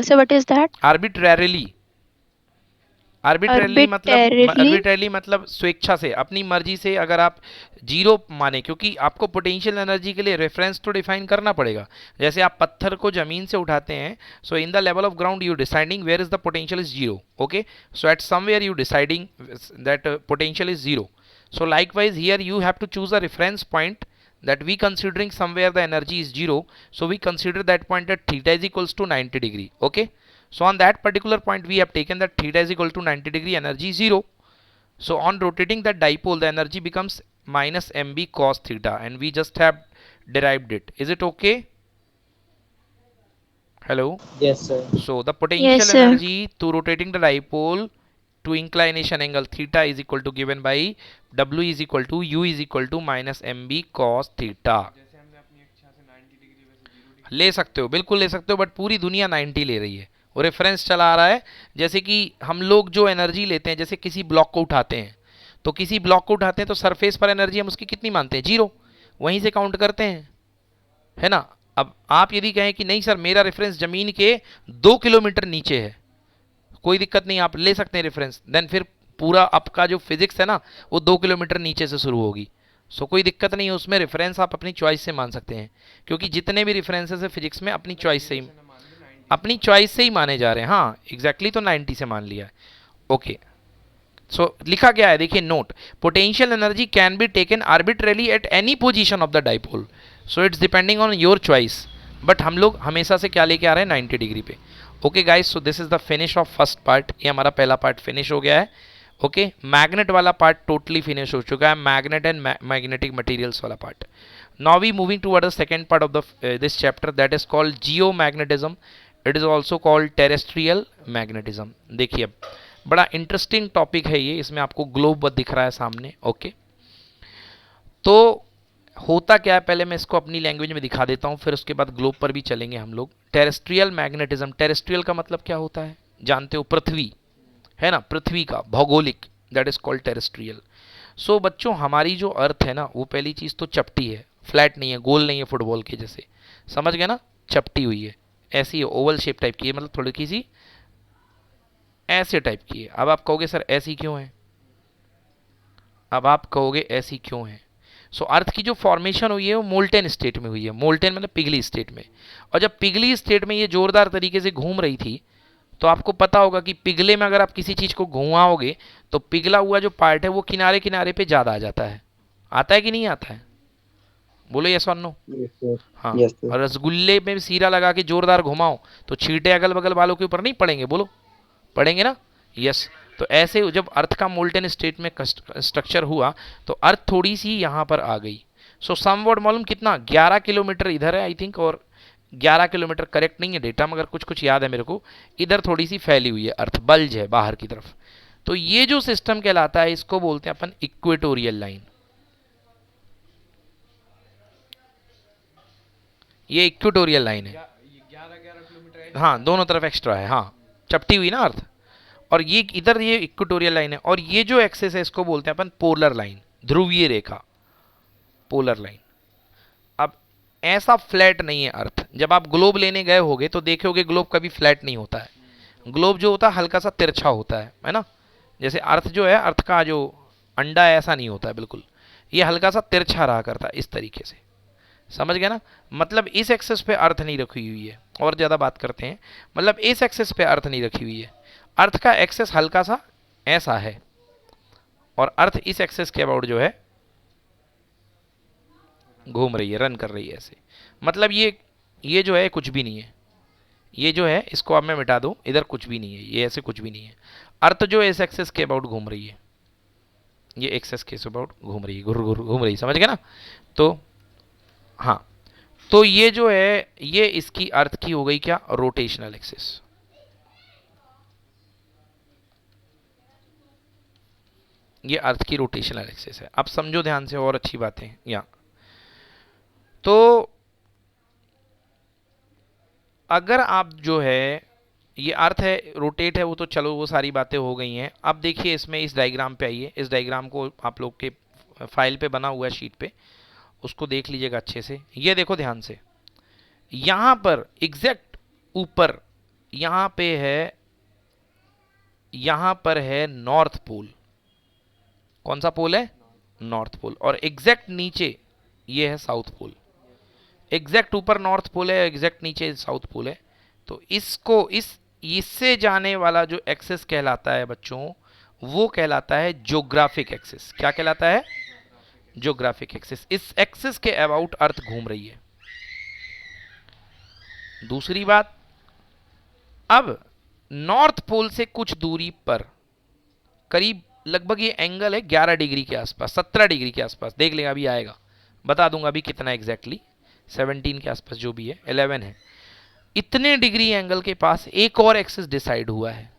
so what is that? आर्बिट्रैरिली Arbitrarily? मतलब स्वेच्छा से, अपनी मर्जी से, अगर आप जीरो माने, क्योंकि आपको पोटेंशियल एनर्जी के लिए रेफरेंस तो डिफाइन करना पड़ेगा। जैसे आप पत्थर को जमीन से उठाते हैं, so in the level of ground you deciding where is the potential is zero, okay, so at somewhere you deciding that potential is zero. So likewise here you have to choose a reference point that we considering somewhere the energy is zero, so we consider that point at theta is equals to 90 degree, okay. So on that particular point we have taken that theta is equal to 90 degree, energy is zero. So on rotating that dipole the energy becomes minus mb cos theta, and we just have derived it. Is it okay? Hello? Yes, sir. So the potential Yes, sir. energy to rotating the dipole to inclination angle theta is equal to given by W is equal to U is equal to minus mb cos theta. जैसे हमने अपनी इच्छा से 90 degree वैसे 0 degree ले सकते हो, बिल्कुल ले सकते हो, बट पूरी दुनिया 90 ले रही है, वो रेफरेंस चला आ रहा है। जैसे कि हम लोग जो एनर्जी लेते हैं, जैसे किसी ब्लॉक को उठाते हैं, तो किसी ब्लॉक को उठाते हैं तो सरफेस पर एनर्जी हम उसकी कितनी मानते हैं? जीरो, वहीं से काउंट करते हैं, है ना? अब आप यदि कहें कि नहीं सर मेरा रेफरेंस जमीन के 2 किलोमीटर नीचे है, कोई दिक्कत नहीं, आप ले सकते हैं रेफरेंस, देन फिर पूरा आपका जो फिजिक्स है ना वो 2 किलोमीटर नीचे से शुरू होगी। सो कोई दिक्कत नहीं है उसमें, रेफरेंस आप अपनी चॉइस से मान सकते हैं, क्योंकि जितने भी रेफरेंसेस है फिजिक्स में अपनी चॉइस से ही माने जा रहे हैं। हाँ एग्जैक्टली, तो 90 से मान लिया है, ओके। सो लिखा गया है, देखिए note, potential energy can be taken arbitrarily at any position of the dipole, so it's depending on your choice, but हम लोग हमेशा से क्या लेके आ रहे हैं? 90 डिग्री पे। Okay guys, so this is the finish of first part, ये हमारा पहला पार्ट फिनिश हो गया है, ओके। मैग्नेट वाला पार्ट टोटली फिनिश हो चुका है, मैग्नेट एंड मैग्नेटिक मटेरियल्स वाला part. Now we moving toward the second part of the this chapter, that is called geomagnetism, it is also called terrestrial magnetism. देखिए अब बड़ा इंटरेस्टिंग टॉपिक है ये, इसमें आपको ग्लोब दिख रहा है सामने, ओके। तो होता क्या है, पहले मैं इसको अपनी लैंग्वेज में दिखा देता हूँ, फिर उसके बाद ग्लोब पर भी चलेंगे हम लोग। टेरेस्ट्रियल मैग्नेटिज्म, टेरेस्ट्रियल का मतलब क्या होता है जानते हो? पृथ्वी, है ना, पृथ्वी का भौगोलिक, दैट इज कॉल्ड टेरेस्ट्रियल। सो बच्चों हमारी जो अर्थ है ना, वो पहली चीज़ तो चपटी है, फ्लैट नहीं है, गोल नहीं है फुटबॉल के जैसे, समझ गए ना, चपटी हुई है, ऐसी है, ओवल शेप टाइप की है, मतलब थोड़ी की सी ऐसे टाइप की है। अब आप कहोगे सर ऐसी क्यों है? अब आप कहोगे ऐसी क्यों है? सो अर्थ की जो फॉर्मेशन हुई है वो मोल्टेन स्टेट में हुई है, मोल्टेन मतलब पिघली स्टेट में, और जब पिघली स्टेट में ये जोरदार तरीके से घूम रही थी, तो आपको पता होगा कि पिघले में अगर आप किसी चीज़ को घुमाओगे तो पिघला हुआ जो पार्ट है वो किनारे किनारे पे ज़्यादा आ जाता है, आता है कि नहीं आता है? बोलो यस और नो। Yes, sir. हाँ, Yes, sir. और रसगुल्ले में सीरा लगा के जोरदार घुमाओ तो छींटे अगल बगल वालों के ऊपर नहीं पड़ेंगे? बोलो पड़ेंगे ना, यस। तो ऐसे जब अर्थ का मोल्टेन स्टेट में स्ट्रक्चर हुआ तो अर्थ थोड़ी सी यहाँ पर आ गई। सो समवॉट मालूम कितना, 11 किलोमीटर इधर है आई थिंक, और 11 किलोमीटर करेक्ट नहीं है डेटा, मगर कुछ कुछ याद है मेरे को। इधर थोड़ी सी फैली हुई है अर्थ, बल्ज है बाहर की तरफ। तो ये जो सिस्टम कहलाता है इसको बोलते हैं अपन इक्वेटोरियल लाइन। ये इक्वेटोरियल लाइन है। 11 किलोमीटर है। हाँ, दोनों तरफ एक्स्ट्रा है, हाँ, चपटी हुई ना अर्थ। और ये इधर ये इक्वेटोरियल लाइन है, और ये जो एक्सिस है इसको बोलते हैं अपन पोलर लाइन, ध्रुवीय रेखा, पोलर लाइन। अब ऐसा फ्लैट नहीं है अर्थ। जब आप ग्लोब लेने गए होगे तो देखे होगे ग्लोब कभी फ्लैट नहीं होता है। ग्लोब जो होता है हल्का सा तिरछा होता है ना। जैसे अर्थ जो है, अर्थ का जो अंडा है ऐसा नहीं होता है बिल्कुल, ये हल्का सा तिरछा रहा करता है इस तरीके से। समझ गए ना? मतलब इस एक्सेस पे अर्थ नहीं रखी हुई है। और ज़्यादा बात करते हैं, मतलब इस एक्सेस पे अर्थ नहीं रखी हुई है। अर्थ का एक्सेस हल्का सा ऐसा है, और अर्थ इस एक्सेस के अबाउट जो है घूम रही है, रन कर रही है ऐसे। मतलब ये जो है कुछ भी नहीं है। ये जो है इसको अब मैं मिटा दूं, इधर कुछ भी नहीं है, ये ऐसे कुछ भी नहीं है। अर्थ जो है इस एक्सेस के अबाउट घूम रही है, ये एक्सेस के अबाउट घूम रही है, घुर घुर घूम रही है। समझ गए ना? तो हाँ, तो ये जो है ये इसकी अर्थ की हो गई क्या, रोटेशनल एक्सिस। ये अर्थ की रोटेशनल एक्सिस है। अब समझो ध्यान से और अच्छी बातें यहाँ। तो अगर आप जो है ये अर्थ है, रोटेट है, वो तो चलो वो सारी बातें हो गई हैं। अब देखिए इसमें इस डायग्राम पे आइए। इस डायग्राम को आप लोग के फाइल पे बना हुआ है शीट पे, उसको देख लीजिएगा अच्छे से। ये देखो ध्यान से, यहाँ पर एग्जैक्ट ऊपर यहाँ पे है, यहाँ पर है नॉर्थ पोल। कौन सा पोल है? North pole. और एग्जैक्ट नीचे ये है साउथ पोल। एग्जैक्ट ऊपर नॉर्थ पोल है, एग्जैक्ट नीचे साउथ पोल है। तो इसको इससे जाने वाला जो एक्सिस कहलाता है बच्चों, वो कहलाता है ज्योग्राफिक एक्सिस। क्या कहलाता है? Geographic axis. इस एक्सिस के अबाउट अर्थ घूम रही है। दूसरी बात, अब नॉर्थ पोल से कुछ दूरी पर करीब लगभग ये एंगल है 11 डिग्री के आसपास, 17 डिग्री के आसपास। देख लेगा, अभी आएगा, बता दूंगा अभी कितना एग्जैक्टली, 17 के आसपास जो भी है, 11 है। इतने डिग्री एंगल के पास एक और एक्सिस डिसाइड हुआ है।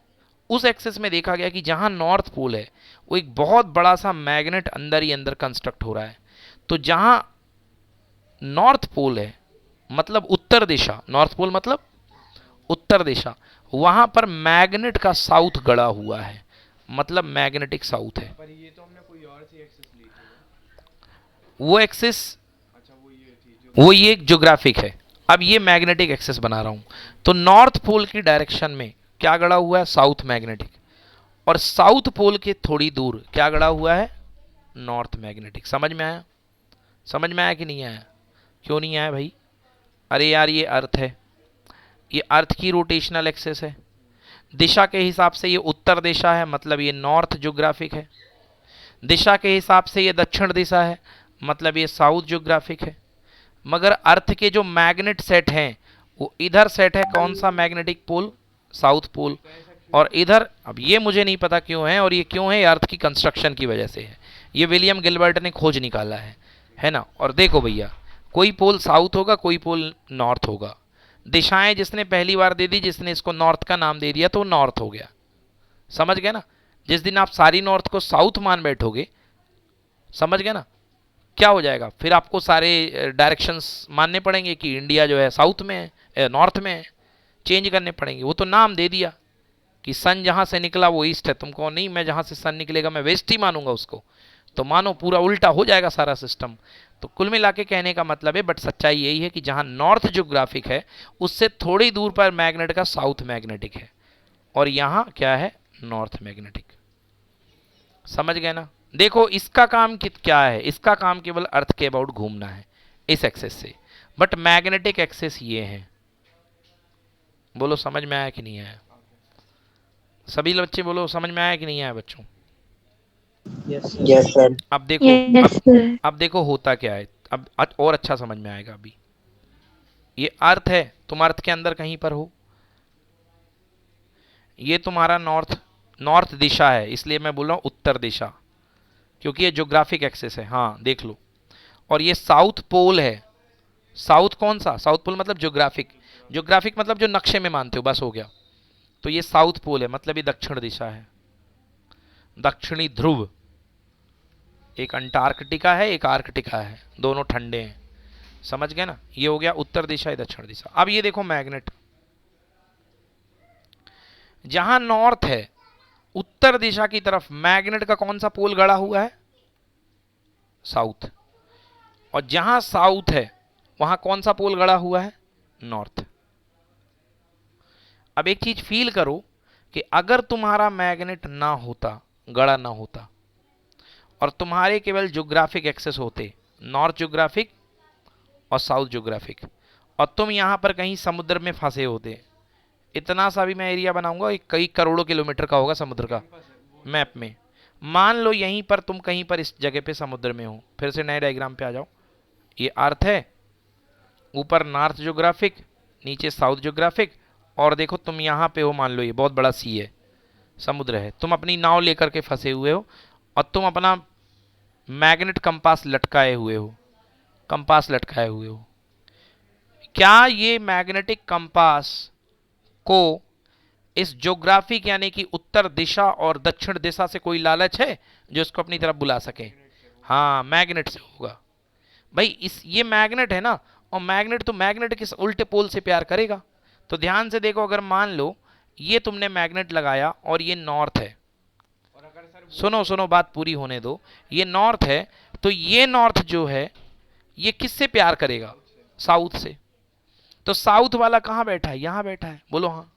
उस एक्सिस में देखा गया कि जहां नॉर्थ पोल है वो एक बहुत बड़ा सा मैग्नेट अंदर ही अंदर कंस्ट्रक्ट हो रहा है। तो जहां नॉर्थ पोल है मतलब उत्तर दिशा, नॉर्थ पोल मतलब उत्तर दिशा, वहां पर मैग्नेट का साउथ गड़ा हुआ है, मतलब मैग्नेटिक साउथ है। पर ये तो हमने कोई और सी एक्सेस ली थी। वो एक्सिस, अच्छा वो ये थी जो वो ये ज्योग्राफिक है। अब ये मैग्नेटिक एक्सिस बना रहा हूं। तो नॉर्थ पोल की डायरेक्शन में क्या गड़ा हुआ है? South magnetic. और साउथ पोल के थोड़ी दूर क्या गड़ा हुआ है? North magnetic. समझ में आया? समझ में आया कि नहीं आया? क्यों नहीं आया भाई? अरे यार ये अर्थ है, ये अर्थ की रोटेशनल एक्सिस है। दिशा के हिसाब से ये उत्तर दिशा है, मतलब ये नॉर्थ ज्योग्राफिक है। दिशा के हिसाब से ये दक्षिण दिशा है, मतलब ये साउथ ज्योग्राफिक है। मगर अर्थ के जो मैग्नेट सेट हैं वो इधर सेट है। कौन सा मैग्नेटिक पोल? South pole. और इधर, अब ये मुझे नहीं पता क्यों है, और ये क्यों है, अर्थ की कंस्ट्रक्शन की वजह से है। ये विलियम गिलबर्ट ने खोज निकाला है ना। और देखो भैया, कोई पोल साउथ होगा, कोई पोल नॉर्थ होगा। दिशाएं जिसने पहली बार दे दी, जिसने इसको नॉर्थ का नाम दे दिया, तो नॉर्थ हो गया। समझ गए ना? जिस दिन आप सारी नॉर्थ को साउथ मान बैठोगे, समझ गए ना, क्या हो जाएगा? फिर आपको सारे डायरेक्शंस मानने पड़ेंगे कि इंडिया जो है साउथ में है, नॉर्थ में है, चेंज करने पड़ेंगे। वो तो नाम दे दिया कि सन जहाँ से निकला वो ईस्ट है, तुमको नहीं, मैं जहाँ से सन निकलेगा मैं वेस्ट ही मानूंगा उसको। तो मानो पूरा उल्टा हो जाएगा सारा सिस्टम। तो कुल मिला के कहने का मतलब है, बट सच्चाई यही है कि जहाँ नॉर्थ ज्योग्राफिक है उससे थोड़ी दूर पर मैग्नेट का साउथ मैग्नेटिक है, और यहाँ क्या है? North magnetic. समझ गए ना? देखो इसका काम क्या है? इसका काम केवल अर्थ के अबाउट घूमना है इस एक्सेस से, बट मैग्नेटिक एक्सेस ये है। बोलो समझ में आया कि नहीं आया? सभी बच्चे बोलो समझ में आया कि नहीं आया बच्चों? Yes sir. अब देखो, Yes, sir. अब देखो होता क्या है, अब और अच्छा समझ में आएगा। अभी ये अर्थ है, तुम अर्थ के अंदर कहीं पर हो, ये तुम्हारा नॉर्थ दिशा है, इसलिए मैं बोल रहा हूं उत्तर दिशा, क्योंकि ये ज्योग्राफिक एक्सिस है। हाँ देख लो। और ये साउथ पोल है, साउथ कौन सा? साउथ पोल मतलब ज्योग्राफिक, ज्योग्राफिक मतलब जो नक्शे में मानते हो, बस हो गया। तो ये साउथ पोल है, मतलब ये दक्षिण दिशा है, दक्षिणी ध्रुव। एक अंटार्कटिका है, एक आर्कटिका है, दोनों ठंडे हैं, समझ गए ना। ये हो गया उत्तर दिशा, ये दक्षिण दिशा। अब ये देखो मैग्नेट, जहां नॉर्थ है उत्तर दिशा की तरफ, मैग्नेट का कौन सा पोल गड़ा हुआ है? साउथ। और जहां साउथ है वहां कौन सा पोल गड़ा हुआ है? नॉर्थ। अब एक चीज फील करो कि अगर तुम्हारा मैग्नेट ना होता, गड़ा ना होता, और तुम्हारे केवल ज्योग्राफिक एक्सेस होते, नॉर्थ ज्योग्राफिक और साउथ ज्योग्राफिक, और तुम यहां पर कहीं समुद्र में फंसे होते, इतना सा भी मैं एरिया बनाऊंगा, कई करोड़ों किलोमीटर का होगा समुद्र का मैप में। मान लो यहीं पर तुम कहीं पर इस जगह पे समुद्र में हो, फिर से नए डायग्राम पे आ जाओ। ये अर्थ है, ऊपर नॉर्थ ज्योग्राफिक, नीचे साउथ ज्योग्राफिक, और देखो तुम यहां पे हो, मान लो ये बहुत बड़ा सी है, समुद्र है, तुम अपनी नाव लेकर के फंसे हुए हो, और तुम अपना मैग्नेट कंपास लटकाए हुए हो, कंपास लटकाए हुए हो। क्या ये मैग्नेटिक कंपास को इस ज्योग्राफिक यानी कि उत्तर दिशा और दक्षिण दिशा से कोई लालच है जो इसको अपनी तरफ बुला सके? हाँ, मैग्नेट से होगा भाई। ये मैग्नेट है ना, और मैग्नेट तो मैग्नेट किस उल्टे पोल से प्यार करेगा। तो ध्यान से देखो, अगर मान लो ये तुमने मैग्नेट लगाया और ये नॉर्थ है, सुनो सुनो बात पूरी होने दो, ये नॉर्थ है, तो ये नॉर्थ जो है ये किससे प्यार करेगा? साउथ से। तो साउथ वाला कहां बैठा है? यहां बैठा है, बोलो हाँ।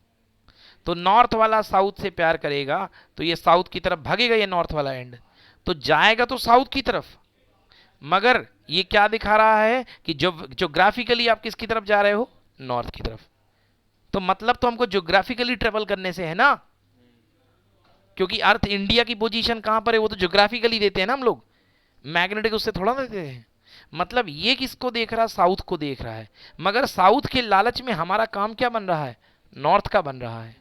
तो नॉर्थ वाला साउथ से प्यार करेगा, तो ये साउथ की तरफ भागेगा, ये नॉर्थ वाला एंड तो जाएगा तो साउथ की तरफ। मगर ये क्या दिखा रहा है कि ज्योग्राफिकली आप किसकी तरफ जा रहे हो? नॉर्थ की तरफ। तो मतलब तो हमको ज्योग्राफिकली ट्रेवल करने से है ना, क्योंकि अर्थ इंडिया की पोजीशन कहां पर है वो तो ज्योग्राफिकली देते हैं ना हम लोग, मैग्नेटिक उससे थोड़ा देते हैं। मतलब ये किसको देख रहा है? साउथ को देख रहा है। मगर साउथ के लालच में हमारा काम क्या बन रहा है? नॉर्थ का बन रहा है,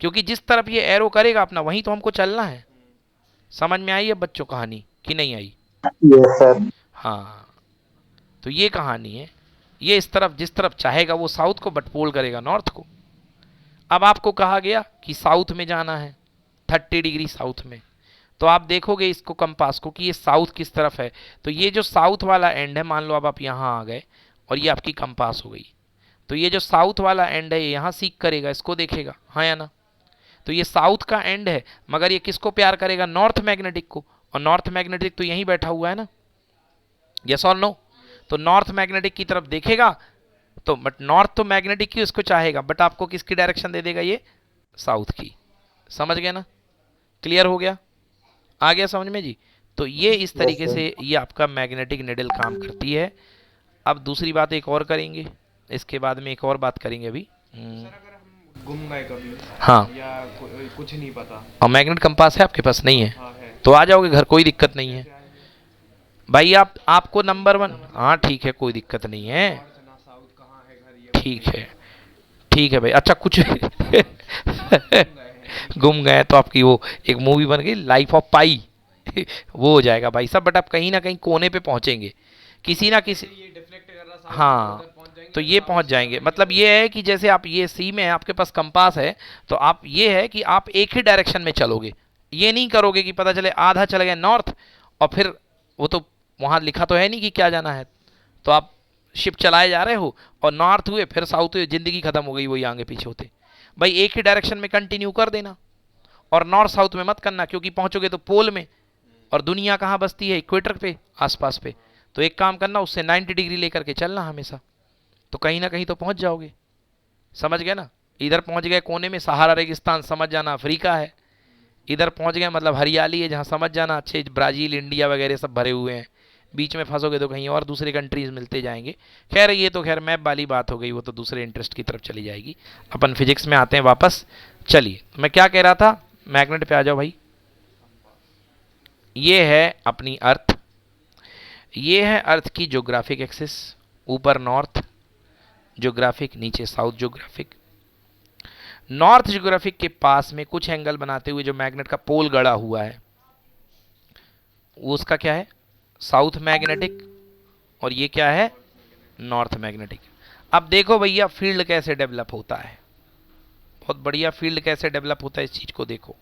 क्योंकि जिस तरफ ये एरो करेगा अपना वहीं तो हमको चलना है। समझ में आई है बच्चों कहानी कि नहीं आई? Yes sir. हाँ, तो ये कहानी है। ये इस तरफ जिस तरफ चाहेगा वो साउथ को बटपोल करेगा नॉर्थ को। अब आपको कहा गया कि साउथ में जाना है, 30 डिग्री साउथ में, तो आप देखोगे इसको कंपास को कि ये साउथ किस तरफ है। तो ये जो साउथ वाला एंड है, मान लो अब आप यहाँ आ गए और ये आपकी कंपास हो गई, तो ये जो साउथ वाला एंड है ये यहाँ सीक करेगा, इसको देखेगा, हाँ या ना। तो ये साउथ का एंड है, मगर ये किसको प्यार करेगा? नॉर्थ मैग्नेटिक को। और नॉर्थ मैग्नेटिक तो यहीं बैठा हुआ है ना, यस और नो। तो नॉर्थ मैग्नेटिक की तरफ देखेगा, तो बट नॉर्थ तो मैग्नेटिक की उसको चाहेगा, बट आपको किसकी डायरेक्शन दे देगा? ये साउथ की। समझ गए ना? क्लियर हो गया? आ गया समझ में जी? तो ये इस तरीके से ये आपका मैग्नेटिक निडल काम करती है। अब दूसरी बात एक और करेंगे, इसके बाद में एक और बात करेंगे अभी। सर अगर हम गुम गए कभी, हाँ, या कुछ नहीं पता, और मैग्नेट कंपास है आपके पास? नहीं है, हाँ है, तो आ जाओगे घर, कोई दिक्कत नहीं है भाई। आपको नंबर 1, हाँ ठीक है, कोई दिक्कत नहीं है, ना साउथ कहाँ है घर, ये ठीक है, ठीक है भाई। अच्छा कुछ गुम गए तो आपकी वो एक मूवी बन गई लाइफ ऑफ पाई वो हो जाएगा भाई साहब। बट आप कहीं ना कहीं कोने पे पहुंचेंगे, किसी ना किसी, ये डिफ्लेक्ट कर रहा साउथ, हाँ, उधर पहुंच जाएंगे, तो ये पहुंच जाएंगे। मतलब ये है कि जैसे आप ये सी में है, आपके पास कंपास है, तो आप ये है कि आप एक ही डायरेक्शन में चलोगे। ये नहीं करोगे कि पता चले आधा चले गए नॉर्थ, और फिर वो तो वहाँ लिखा तो है नहीं कि क्या जाना है, तो आप शिप चलाए जा रहे हो और नॉर्थ हुए फिर साउथ हुए, जिंदगी खत्म हो गई वही आगे पीछे होते। भाई एक ही डायरेक्शन में कंटिन्यू कर देना, और नॉर्थ साउथ में मत करना, क्योंकि पहुंचोगे तो पोल में, और दुनिया कहाँ बसती है? इक्वेटर पे, आसपास पे। तो एक काम करना, उससे 90 डिग्री लेकर के चलना हमेशा, तो कहीं ना कहीं तो पहुंच जाओगे। समझ गए ना? इधर पहुंच गए कोने में सहारा रेगिस्तान, समझ जाना अफ्रीका है। इधर पहुंच गए मतलब हरियाली है, जहाँ समझ जाना अच्छे ब्राज़ील, इंडिया वगैरह सब भरे हुए हैं। बीच में फंसोगे तो कहीं और दूसरे कंट्रीज मिलते जाएंगे। खैर ये तो खैर मैप वाली बात हो गई, वो तो दूसरे इंटरेस्ट की तरफ चली जाएगी। अपन फिजिक्स में आते हैं वापस। चलिए, मैं क्या कह रहा था, मैग्नेट पे आ जाओ भाई। ये है अपनी अर्थ, ये है अर्थ की ज्योग्राफिक एक्सिस, ऊपर नॉर्थ ज्योग्राफिक, नीचे साउथ ज्योग्राफिक। नॉर्थ ज्योग्राफिक के पास में कुछ एंगल बनाते हुए जो मैग्नेट का पोल गड़ा हुआ है, वो उसका क्या है? South magnetic. और ये क्या है? North magnetic. अब देखो भैया फील्ड कैसे डेवलप होता है, बहुत बढ़िया फील्ड कैसे डेवलप होता है, इस चीज को देखो।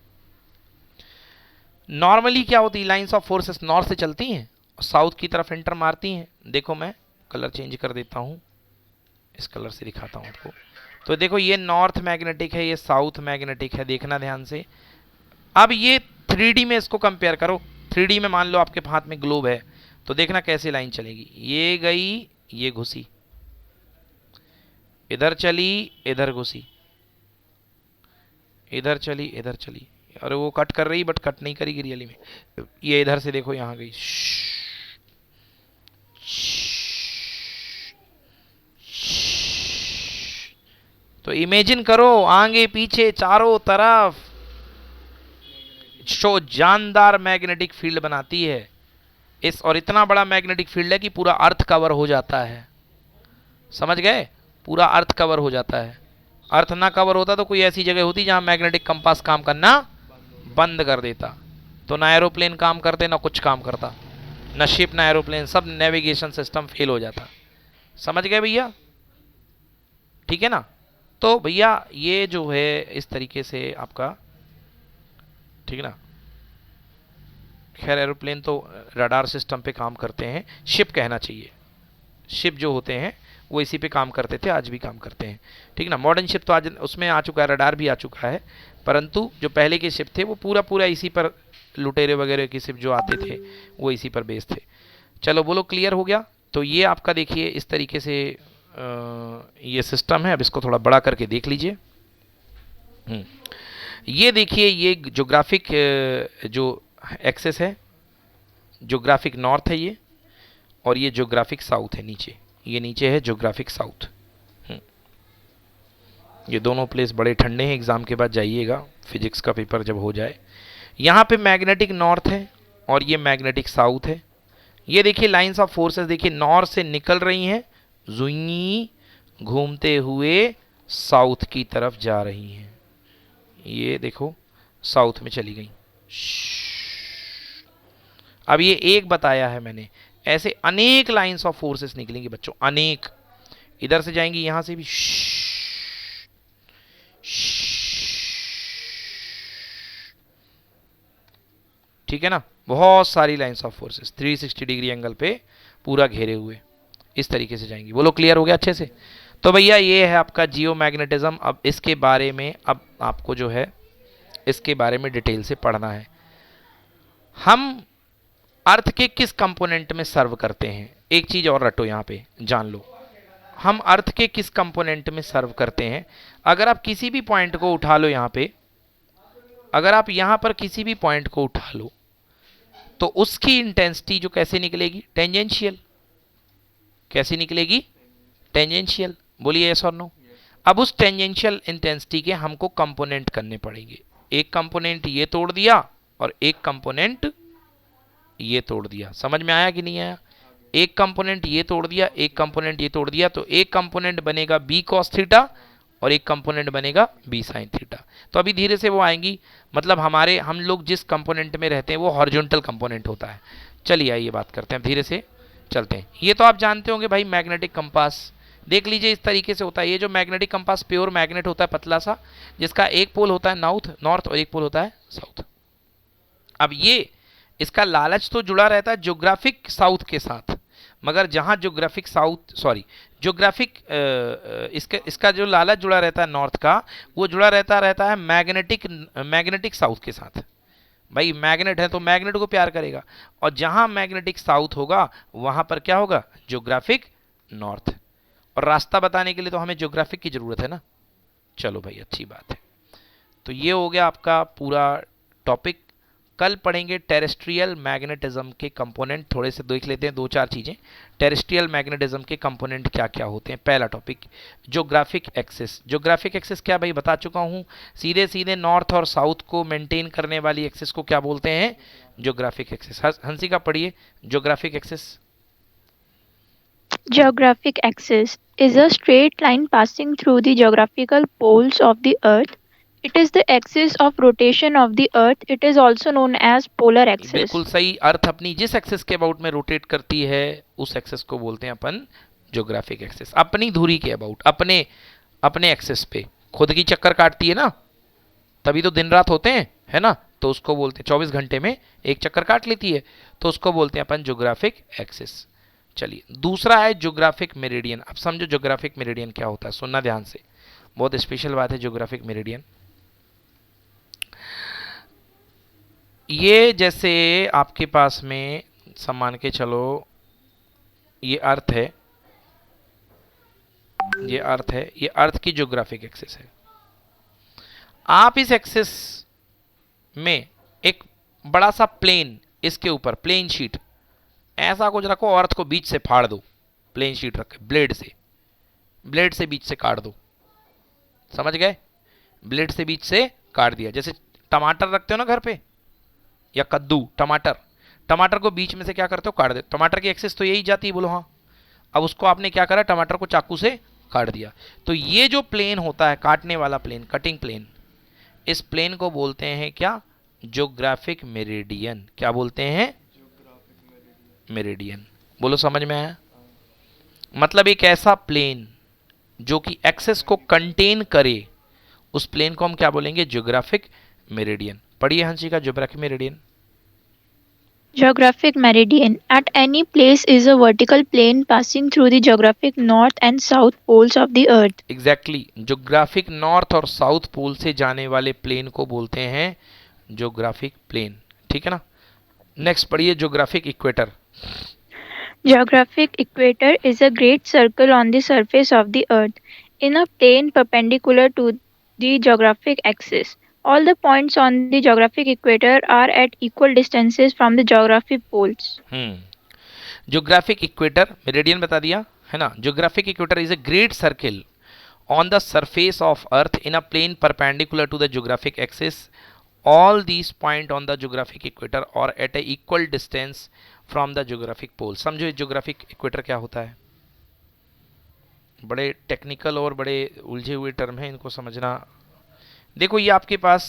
नॉर्मली क्या होती है, लाइंस ऑफ फोर्सेस नॉर्थ से चलती हैं और साउथ की तरफ एंटर मारती हैं। देखो मैं कलर चेंज कर देता हूं, इस कलर से दिखाता हूं आपको। तो देखो ये नॉर्थ मैग्नेटिक है, ये साउथ मैग्नेटिक है, देखना ध्यान से। अब ये 3D में इसको कंपेयर करो। 3D में मान लो आपके हाथ में ग्लोब है, तो देखना कैसे लाइन चलेगी। ये गई, ये घुसी, इधर चली, इधर घुसी, इधर चली, इधर चली, और वो कट कर रही बट कट नहीं करेगी रियली में। ये इधर से देखो यहां गई, तो इमेजिन करो आगे पीछे चारों तरफ जो जानदार मैग्नेटिक फील्ड बनाती है इस, और इतना बड़ा मैग्नेटिक फील्ड है कि पूरा अर्थ कवर हो जाता है। समझ गए, पूरा अर्थ कवर हो जाता है। अर्थ ना कवर होता तो कोई ऐसी जगह होती जहां मैग्नेटिक कंपास काम करना बंद कर देता, तो ना एरोप्लेन काम करते ना कुछ काम करता, ना शिप ना एरोप्लेन, सब नेविगेशन सिस्टम फेल हो जाता। समझ गए भैया, ठीक है ना। तो भैया ये जो है इस तरीके से आपका, ठीक है ना। खैर एरोप्लेन तो रडार सिस्टम पे काम करते हैं, शिप कहना चाहिए, शिप जो होते हैं वो इसी पे काम करते थे, आज भी काम करते हैं, ठीक ना। मॉडर्न शिप तो आज उसमें आ चुका है, रडार भी आ चुका है, परंतु जो पहले के शिप थे वो पूरा पूरा इसी पर, लुटेरे वगैरह की शिप जो आते थे वो इसी पर बेस थे। चलो बोलो क्लियर हो गया। तो ये आपका देखिए इस तरीके से ये सिस्टम है। अब इसको थोड़ा बड़ा करके देख लीजिए। ये देखिए ये ज्योग्राफिक जो एक्सेस है, ज्योग्राफिक नॉर्थ है ये, और ये ज्योग्राफिक साउथ है नीचे, ये नीचे है ज्योग्राफिक साउथ। ये दोनों प्लेस बड़े ठंडे हैं, एग्जाम के बाद जाइएगा फिजिक्स का पेपर जब हो जाए। यहाँ पे मैग्नेटिक नॉर्थ है और ये मैग्नेटिक साउथ है। ये देखिए लाइंस ऑफ फोर्सेस देखिए नॉर्थ से निकल रही हैं, जुई घूमते हुए साउथ की तरफ जा रही हैं। ये देखो साउथ में चली गई। अब ये एक बताया है मैंने, ऐसे अनेक लाइंस ऑफ फोर्सेस निकलेंगी बच्चों, अनेक। इधर से जाएंगी, यहां से भी, ठीक है ना। बहुत सारी lines of forces 360 degree angle पे पूरा घेरे हुए इस तरीके से जाएंगी। बोलो क्लियर हो गया अच्छे से। तो भैया ये है आपका जियोमैग्नेटिज्म। अब इसके बारे में अब आपको जो है इसके बारे में डिटेल से पढ़ना है। हम अर्थ के किस कंपोनेंट में सर्व करते हैं, एक चीज और रटो यहां पे जान लो, हम अर्थ के किस कंपोनेंट में सर्व करते हैं। अगर आप किसी भी पॉइंट को उठा लो यहां पे, अगर आप यहां पर किसी भी पॉइंट को उठा लो तो उसकी इंटेंसिटी जो कैसे निकलेगी, टेंजेंशियल। कैसे निकलेगी, टेंजेंशियल। बोलिए यस और नो। अब उस टेंजेंशियल इंटेंसिटी के हमको कंपोनेंट करने पड़ेंगे। एक कंपोनेंट ये तोड़ दिया और एक कंपोनेंट ये तोड़ दिया। समझ में आया कि नहीं आया। एक कंपोनेंट ये तोड़ दिया, एक कंपोनेंट ये तोड़ दिया, तो एक कंपोनेंट बनेगा बी कॉस थीटा और एक कंपोनेंट बनेगा बी साइन थीटा। तो अभी धीरे से वो आएंगी, मतलब हम लोग जिस कंपोनेंट में रहते हैं वो हॉरिजॉन्टल कंपोनेंट होता है। चलिए आइए बात करते हैं, धीरे से चलते हैं। ये तो आप जानते होंगे भाई, मैग्नेटिक कंपास देख लीजिए इस तरीके से होता है। ये जो मैग्नेटिक कंपास प्योर मैग्नेट होता है, पतला सा, जिसका एक पोल होता है नॉर्थ और एक पोल होता है साउथ। अब ये इसका लालच तो जुड़ा रहता है ज्योग्राफिक साउथ के साथ, मगर जहां ज्योग्राफिक इसका जो लालच जुड़ा रहता है नॉर्थ का, वो जुड़ा रहता है मैग्नेटिक साउथ के साथ। भाई मैग्नेट है तो मैग्नेट को प्यार करेगा, और जहां मैग्नेटिक साउथ होगा वहां पर क्या होगा, ज्योग्राफिक नॉर्थ। और रास्ता बताने के लिए तो हमें ज्योग्राफिक की जरूरत है ना। चलो भाई अच्छी बात है। तो ये हो गया आपका पूरा टॉपिक। कल पढ़ेंगे टेरेस्ट्रियल मैग्नेटिज्म के कंपोनेंट, थोड़े से देख लेते हैं दो चार चीजें। टेरेस्ट्रियल मैग्नेटिज्म के कंपोनेंट क्या क्या होते हैं। पहला topic geographic axis. Geographic axis क्या भाई बता चुका हूं, सीधे सीधे नॉर्थ और साउथ को मेंटेन करने वाली एक्सिस को क्या बोलते हैं, ज्योग्राफिक एक्सिस। हंसिका पढ़िए geographic axis. Geographic axis is a straight line passing through the geographical poles of the Earth. It is the axis of rotation of the Earth. It is also known as polar axis. बिल्कुल सही। अर्थ अपनी जिस axis के about में rotate करती है उस axis को बोलते हैं अपन ज्योग्राफिक एक्सिस, अपनी धुरी के अबाउट, अपने अपने एक्सिस पे खुद की चक्कर काटती है ना, तभी तो दिन रात होते हैं, है ना, तो उसको बोलते हैं 24 घंटे में एक चक्कर काट लेती है, तो उसको बोलते हैं अपन ज्योग्राफिक एक्सिस। चलिए दूसरा है ज्योग्राफिक मेरिडियन। अब समझो ज्योग्राफिक मेरिडियन क्या होता है, सुनना ध्यान से, बहुत स्पेशल बात है ज्योग्राफिक मेरिडियन। ये जैसे आपके पास में मान के चलो ये अर्थ है, ये अर्थ है, ये अर्थ की ज्योग्राफिक एक्सिस है। आप इस एक्सिस में एक बड़ा सा प्लेन, इसके ऊपर प्लेन शीट ऐसा कुछ रखो, अर्थ को बीच से फाड़ दो, प्लेन शीट रख के ब्लेड से बीच से काट दो, समझ गए, ब्लेड से बीच से काट दिया। जैसे टमाटर रखते हो ना घर पे, या कद्दू, टमाटर को बीच में से क्या करते हो, काट दे। टमाटर की एक्सिस तो यही जाती है, बोलो हाँ। अब उसको आपने क्या करा, टमाटर को चाकू से काट दिया। तो ये जो प्लेन होता है, काटने वाला प्लेन, कटिंग प्लेन, इस प्लेन को बोलते हैं क्या, ज्योग्राफिक मेरिडियन। क्या बोलते हैं, मेरिडियन। बोलो समझ में आया? मतलब एक ऐसा प्लेन जो कि एक्सेस को कंटेन करे, उस प्लेन को हम क्या बोलेंगे, ज्योग्राफिक मेरिडियन। पढ़िए Hansika geographic meridian. Geographic meridian at any place is a vertical plane passing through the geographic north and south poles of the earth. Exactly, geographic north और साउथ पोल से जाने वाले प्लेन को बोलते हैं ज्योग्राफिक प्लेन, ठीक है ना। नेक्स्ट पढ़िए geographic equator. Geographic equator is a great circle on the surface of the earth in a plane perpendicular to the geographic axis. All the points on the geographic equator are at equal distances from the geographic poles. Geographic equator, meridian बता दिया है ना। Geographic equator is a great circle on the surface of earth in a plane perpendicular to the geographic axis. All these point on the geographic equator or at a equal distance from the geographic pole. समझो geographic equator क्या होता है, बड़े technical और बड़े उलझे हुए term हैं, इनको समझना। देखो ये आपके पास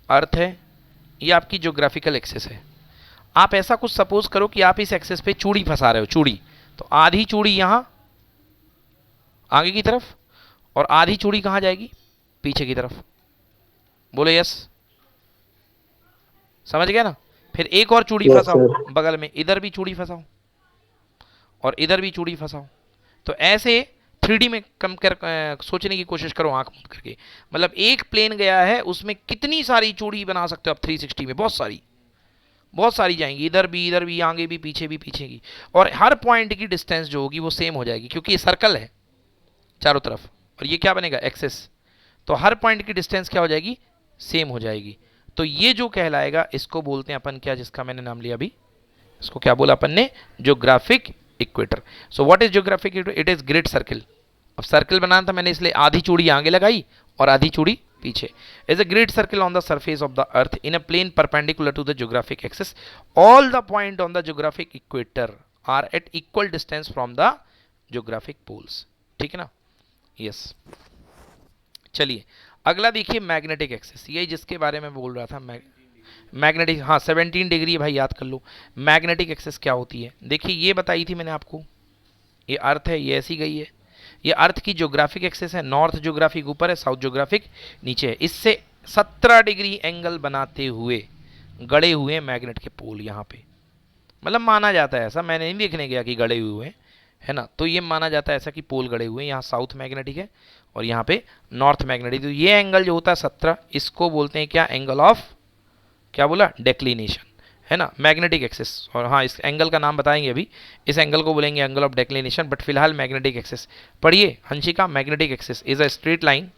अर्थ है, ये आपकी ज्योग्राफिकल एक्सेस है। आप ऐसा कुछ सपोज करो कि आप इस एक्सेस पे चूड़ी फंसा रहे हो, चूड़ी, तो आधी चूड़ी यहां आगे की तरफ और आधी चूड़ी कहां जाएगी, पीछे की तरफ। बोलो यस, समझ गया ना। फिर एक और चूड़ी फंसाओ बगल में, इधर भी चूड़ी फंसाओ और इधर भी चूड़ी फंसाओ। तो ऐसे 3D में कम कर सोचने की कोशिश करो आंख बंद करके। मतलब एक प्लेन गया है, उसमें कितनी सारी चूड़ी बना सकते हो आप 360 में, बहुत सारी जाएंगी, इधर भी, आगे भी, पीछे भी, पीछे की। और हर पॉइंट की डिस्टेंस जो होगी वो सेम हो जाएगी, क्योंकि ये सर्कल है चारों तरफ और ये क्या बनेगा, एक्सेस। तो हर पॉइंट की डिस्टेंस क्या हो जाएगी, सेम हो जाएगी। तो ये जो कहलाएगा, इसको बोलते हैं अपन क्या, जिसका मैंने नाम लिया अभी, इसको क्या बोला अपन ने, geographic equator. So what is geographic equator, it is great circle. अब सर्कल बनाना था मैंने, इसलिए आधी चूड़ी आगे लगाई और आधी चूड़ी पीछे। Is a great circle on the surface of the earth in a plane perpendicular to the geographic axis. All the point on the geographic equator are at equal distance from the geographic poles, ठीक है ना। Yes चलिए अगला देखिए, magnetic axis. ये जिसके बारे में बोल रहा था, मैग्नेटिक, हाँ 17 डिग्री भाई याद कर लो। मैग्नेटिक एक्सिस क्या होती है, देखिए ये बताई थी मैंने आपको, ये अर्थ है, ये ऐसी गई है, ये अर्थ की ज्योग्राफिक एक्सिस है। नॉर्थ ज्योग्राफिक ऊपर है, साउथ ज्योग्राफिक नीचे है। इससे 17 डिग्री एंगल बनाते हुए गड़े हुए मैग्नेट के पोल यहाँ पे, मतलब माना जाता है ऐसा, मैंने नहीं देखने गया कि गड़े हुए है ना, तो ये माना जाता है ऐसा कि पोल गड़े हुए हैं। यहाँ साउथ मैग्नेटिक है और यहाँ पे नॉर्थ मैग्नेटिक। तो ये एंगल जो होता है 17, इसको बोलते हैं क्या, एंगल ऑफ, क्या बोला, डेक्लिनेशन, है ना, मैग्नेटिक एक्सिस। और हाँ इस एंगल का नाम बताएंगे अभी, इस एंगल को बोलेंगे एंगल ऑफ डेक्लिनेशन, बट फिलहाल मैग्नेटिक एक्सिस पढ़िए Hansika. Magnetic axis is a straight line.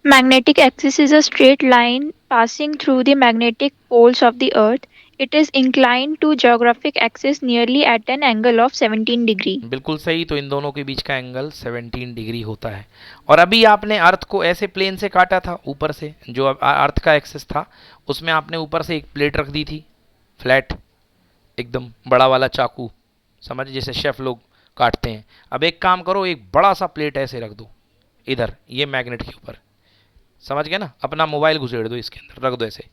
Magnetic axis is a straight line passing through the magnetic poles of the earth. It is inclined to geographic axis nearly at an angle of 17 degree. बिल्कुल सही, तो इन दोनों के बीच का angle 17 degree होता है। और अभी आपने अर्थ को ऐसे प्लेन से काटा था, ऊपर से जो अर्थ का एक्सिस था, उसमें आपने ऊपर से एक प्लेट रख दी थी, फ्लैट एकदम बड़ा वाला चाकू, समझ, जैसे शेफ लोग काटते हैं। अब एक काम करो, एक बड़ा सा प्लेट ऐसे रख दो इधर, ये मैग्नेट के ऊपर, समझ गए ना। अपना मोबाइल घुसेड़ दो इसके अंदर, रख दो ऐसे,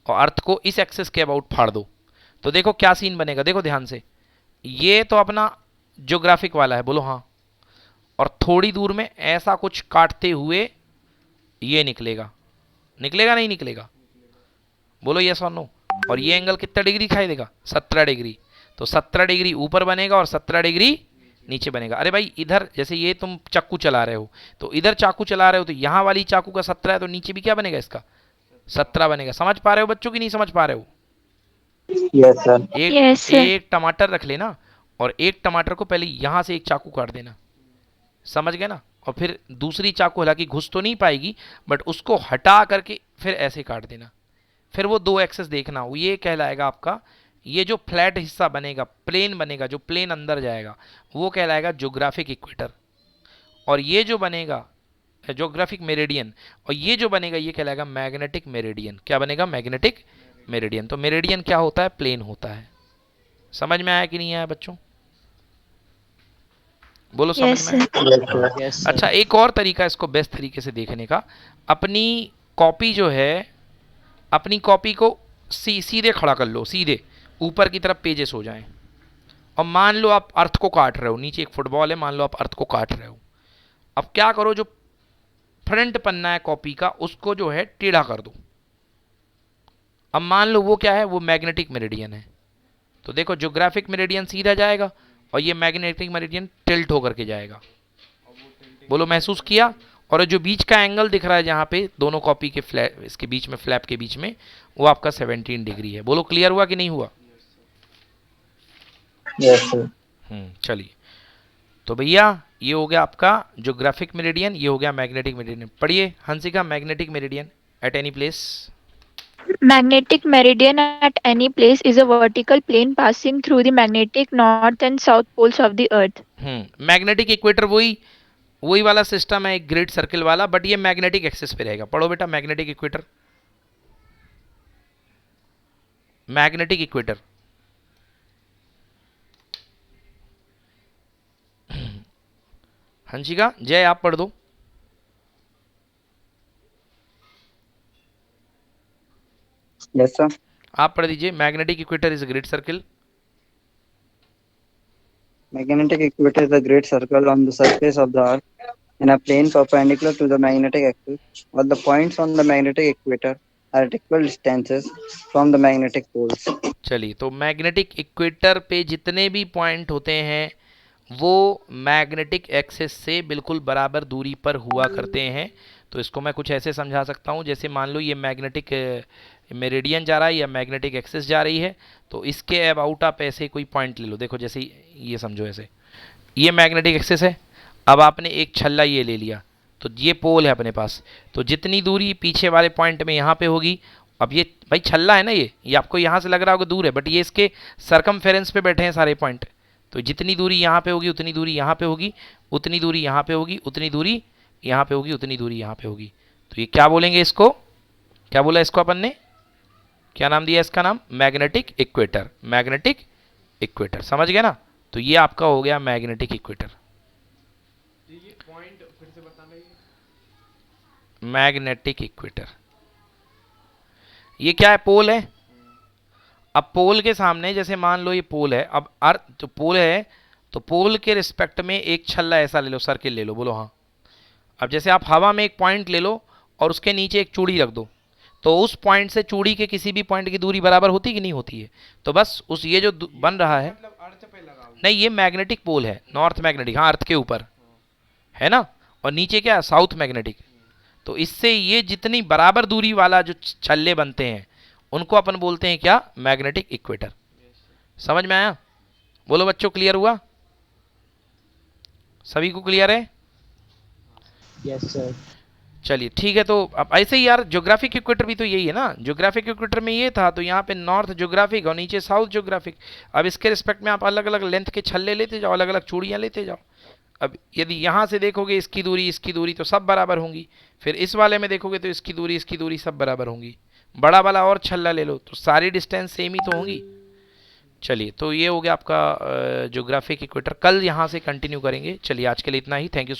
और अर्थ को इस एक्सिस के अबाउट फाड़ दो। तो देखो क्या सीन बनेगा, देखो ध्यान से। ये तो अपना ज्योग्राफिक वाला है, बोलो हाँ, और थोड़ी दूर में ऐसा कुछ काटते हुए ये निकलेगा, निकलेगा नहीं निकलेगा? बोलो यस और नो। और ये एंगल कितना डिग्री दिखाई देगा? 17 डिग्री। तो 17 डिग्री ऊपर बनेगा और 17 डिग्री नीचे बनेगा। अरे भाई इधर जैसे ये तुम चाकू चला रहे हो, तो इधर चाकू चला रहे हो, तो यहाँ वाली चाकू का 17 है, तो नीचे भी क्या बनेगा इसका? 17 बनेगा। समझ पा रहे हो बच्चों की नहीं समझ पा रहे हो? Yes, sir. एक Yes, sir. एक टमाटर रख लेना और एक टमाटर को पहले यहां से एक चाकू काट देना, समझ गए ना? और फिर दूसरी चाकू, हालांकि घुस तो नहीं पाएगी, बट उसको हटा करके फिर ऐसे काट देना। फिर वो दो एक्सेस देखना, वो ये कहलाएगा आपका, ये जो फ्लैट हिस्सा बनेगा, प्लेन बनेगा, जो प्लेन अंदर जाएगा, वो कहलाएगा ज्योग्राफिक इक्वेटर। और ये जो बनेगा ज्योग्राफिक मेरिडियन, और ये जो बनेगा ये कहलाएगा मैग्नेटिक मेरिडियन। क्या बनेगा? Magnetic meridian. तो मेरिडियन क्या होता है? प्लेन होता है। समझ में आया कि नहीं आया बच्चों? बोलो समझ Yes, में आया? sir. Yes, sir. Yes, sir. अच्छा, एक और तरीका इसको बेस्ट तरीके से देखने का, अपनी कॉपी जो है, अपनी कॉपी को सीधे खड़ा कर लो, सीधे ऊपर की तरफ पेजेस हो जाएं। और मान लो आप अर्थ को काट रहे हो, नीचे एक फुटबॉल है, मान लो आप अर्थ को काट रहे हो। अब क्या करो, जो फ्रंट पन्ना है कॉपी का, उसको जो है टेढ़ा कर दो। अब मान लो वो क्या है? वो मैग्नेटिक मेरिडियन है। तो देखो ज्योग्राफिक मेरिडियन सीधा जाएगा और ये मैग्नेटिक मेरिडियन टिल्ट होकर के जाएगा। बोलो महसूस किया? और जो बीच का एंगल दिख रहा है जहाँ पे दोनों कॉपी के फ्लैप, इसके बीच में, फ्लैप के बीच में, वो आपका 17 डिग्री है। बोलो क्लियर हुआ कि नहीं हुआ? Yes, sir. चलिए, तो भैया ये हो गया आपका ज्योग्राफिक मेरिडियन, ये हो गया मैग्नेटिक मेरिडियन। पढ़िए Hansika, magnetic meridian at any place. Magnetic meridian at any place is a vertical plane passing through the magnetic north and south poles of the earth. Magnetic equator वही वही वाला system है, एक great circle वाला, but ये magnetic axis पे रहेगा। पढ़ो बेटा, magnetic equator, magnetic equator. Hansika, जय आप पढ़ दो। Yes, sir. आप पढ़ दीजिए, magnetic equator is a great circle. Magnetic equator is a great circle on the surface of the Earth in a plane perpendicular to the magnetic axis. All the points on the magnetic equator are at equal distances from the magnetic poles. चलिए, तो magnetic equator पे जितने भी point होते हैं वो magnetic axis से बिल्कुल बराबर दूरी पर हुआ करते हैं। तो इसको मैं कुछ ऐसे समझा सकता हूँ, जैसे मान लो ये मैग्नेटिक मेरिडियन जा रहा है या मैग्नेटिक एक्सिस जा रही है, तो इसके अबाउट आप ऐसे कोई पॉइंट ले लो। देखो जैसे ये समझो, ऐसे ये मैग्नेटिक एक्सिस है। अब आपने एक छल्ला ये ले लिया, तो ये पोल है अपने पास, तो जितनी दूरी पीछे वाले पॉइंट में यहाँ पे होगी, अब ये भाई छल्ला है ना, ये आपको यहाँ से लग रहा होगा दूर है, बट ये इसके सरकमफेरेंस पे बैठे हैं सारे पॉइंट। तो जितनी दूरी यहाँ पे होगी उतनी दूरी यहाँ पे होगी, उतनी दूरी यहाँ पे होगी, उतनी दूरी यहाँ पे होगी, उतनी दूरी यहाँ पे होगी। तो ये क्या बोलेंगे इसको? क्या बोला इसको अपन ने? क्या नाम दिया इसका? नाम मैग्नेटिक इक्वेटर। मैग्नेटिक इक्वेटर, समझ गए ना? तो ये आपका हो गया मैग्नेटिक इक्वेटर। ये पॉइंट फिर से बताना। ये मैग्नेटिक इक्वेटर, ये क्या है? पोल है। अब पोल के सामने, जैसे मान लो ये पोल है, अब अर्थ जो पोल है, तो पोल के रिस्पेक्ट में एक छल्ला ऐसा ले लो, सर्किल ले लो। बोलो हाँ। अब जैसे आप हवा में एक पॉइंट ले लो और उसके नीचे एक चूड़ी रख दो, तो उस पॉइंट से चूड़ी के किसी भी पॉइंट की दूरी बराबर होती कि नहीं होती है? तो बस उस ये जो बन रहा है, मतलब अर्थ पे लगा हुआ। नहीं ये मैग्नेटिक पोल है, नॉर्थ मैग्नेटिक, हाँ अर्थ के ऊपर है ना, और नीचे क्या है? South magnetic. तो इससे ये जितनी बराबर दूरी वाला जो छल्ले बनते हैं उनको अपन बोलते हैं क्या? Magnetic equator. समझ में आया? बोलो बच्चों, क्लियर हुआ? सभी को क्लियर है? Yes, sir. चलिए ठीक है। तो अब ऐसे ही यार ज्योग्राफिक इक्वेटर भी तो यही है ना। ज्योग्राफिक इक्वेटर में ये था, तो यहाँ पे नॉर्थ ज्योग्राफिक और नीचे साउथ ज्योग्राफिक। अब इसके रिस्पेक्ट में आप अलग अलग लेंथ के छल्ले लेते जाओ, अलग अलग चूड़ियाँ लेते जाओ। अब यदि यहाँ से देखोगे इसकी दूरी तो सब बराबर होंगी, फिर इस वाले में देखोगे तो इसकी दूरी सब बराबर होंगी। बड़ा वाला और छल्ला ले लो तो सारी डिस्टेंस सेम ही तो होंगी। चलिए, तो ये हो गया आपका ज्योग्राफिक इक्वेटर। कल यहाँ से कंटिन्यू करेंगे। चलिए आज के लिए इतना ही। Thank you.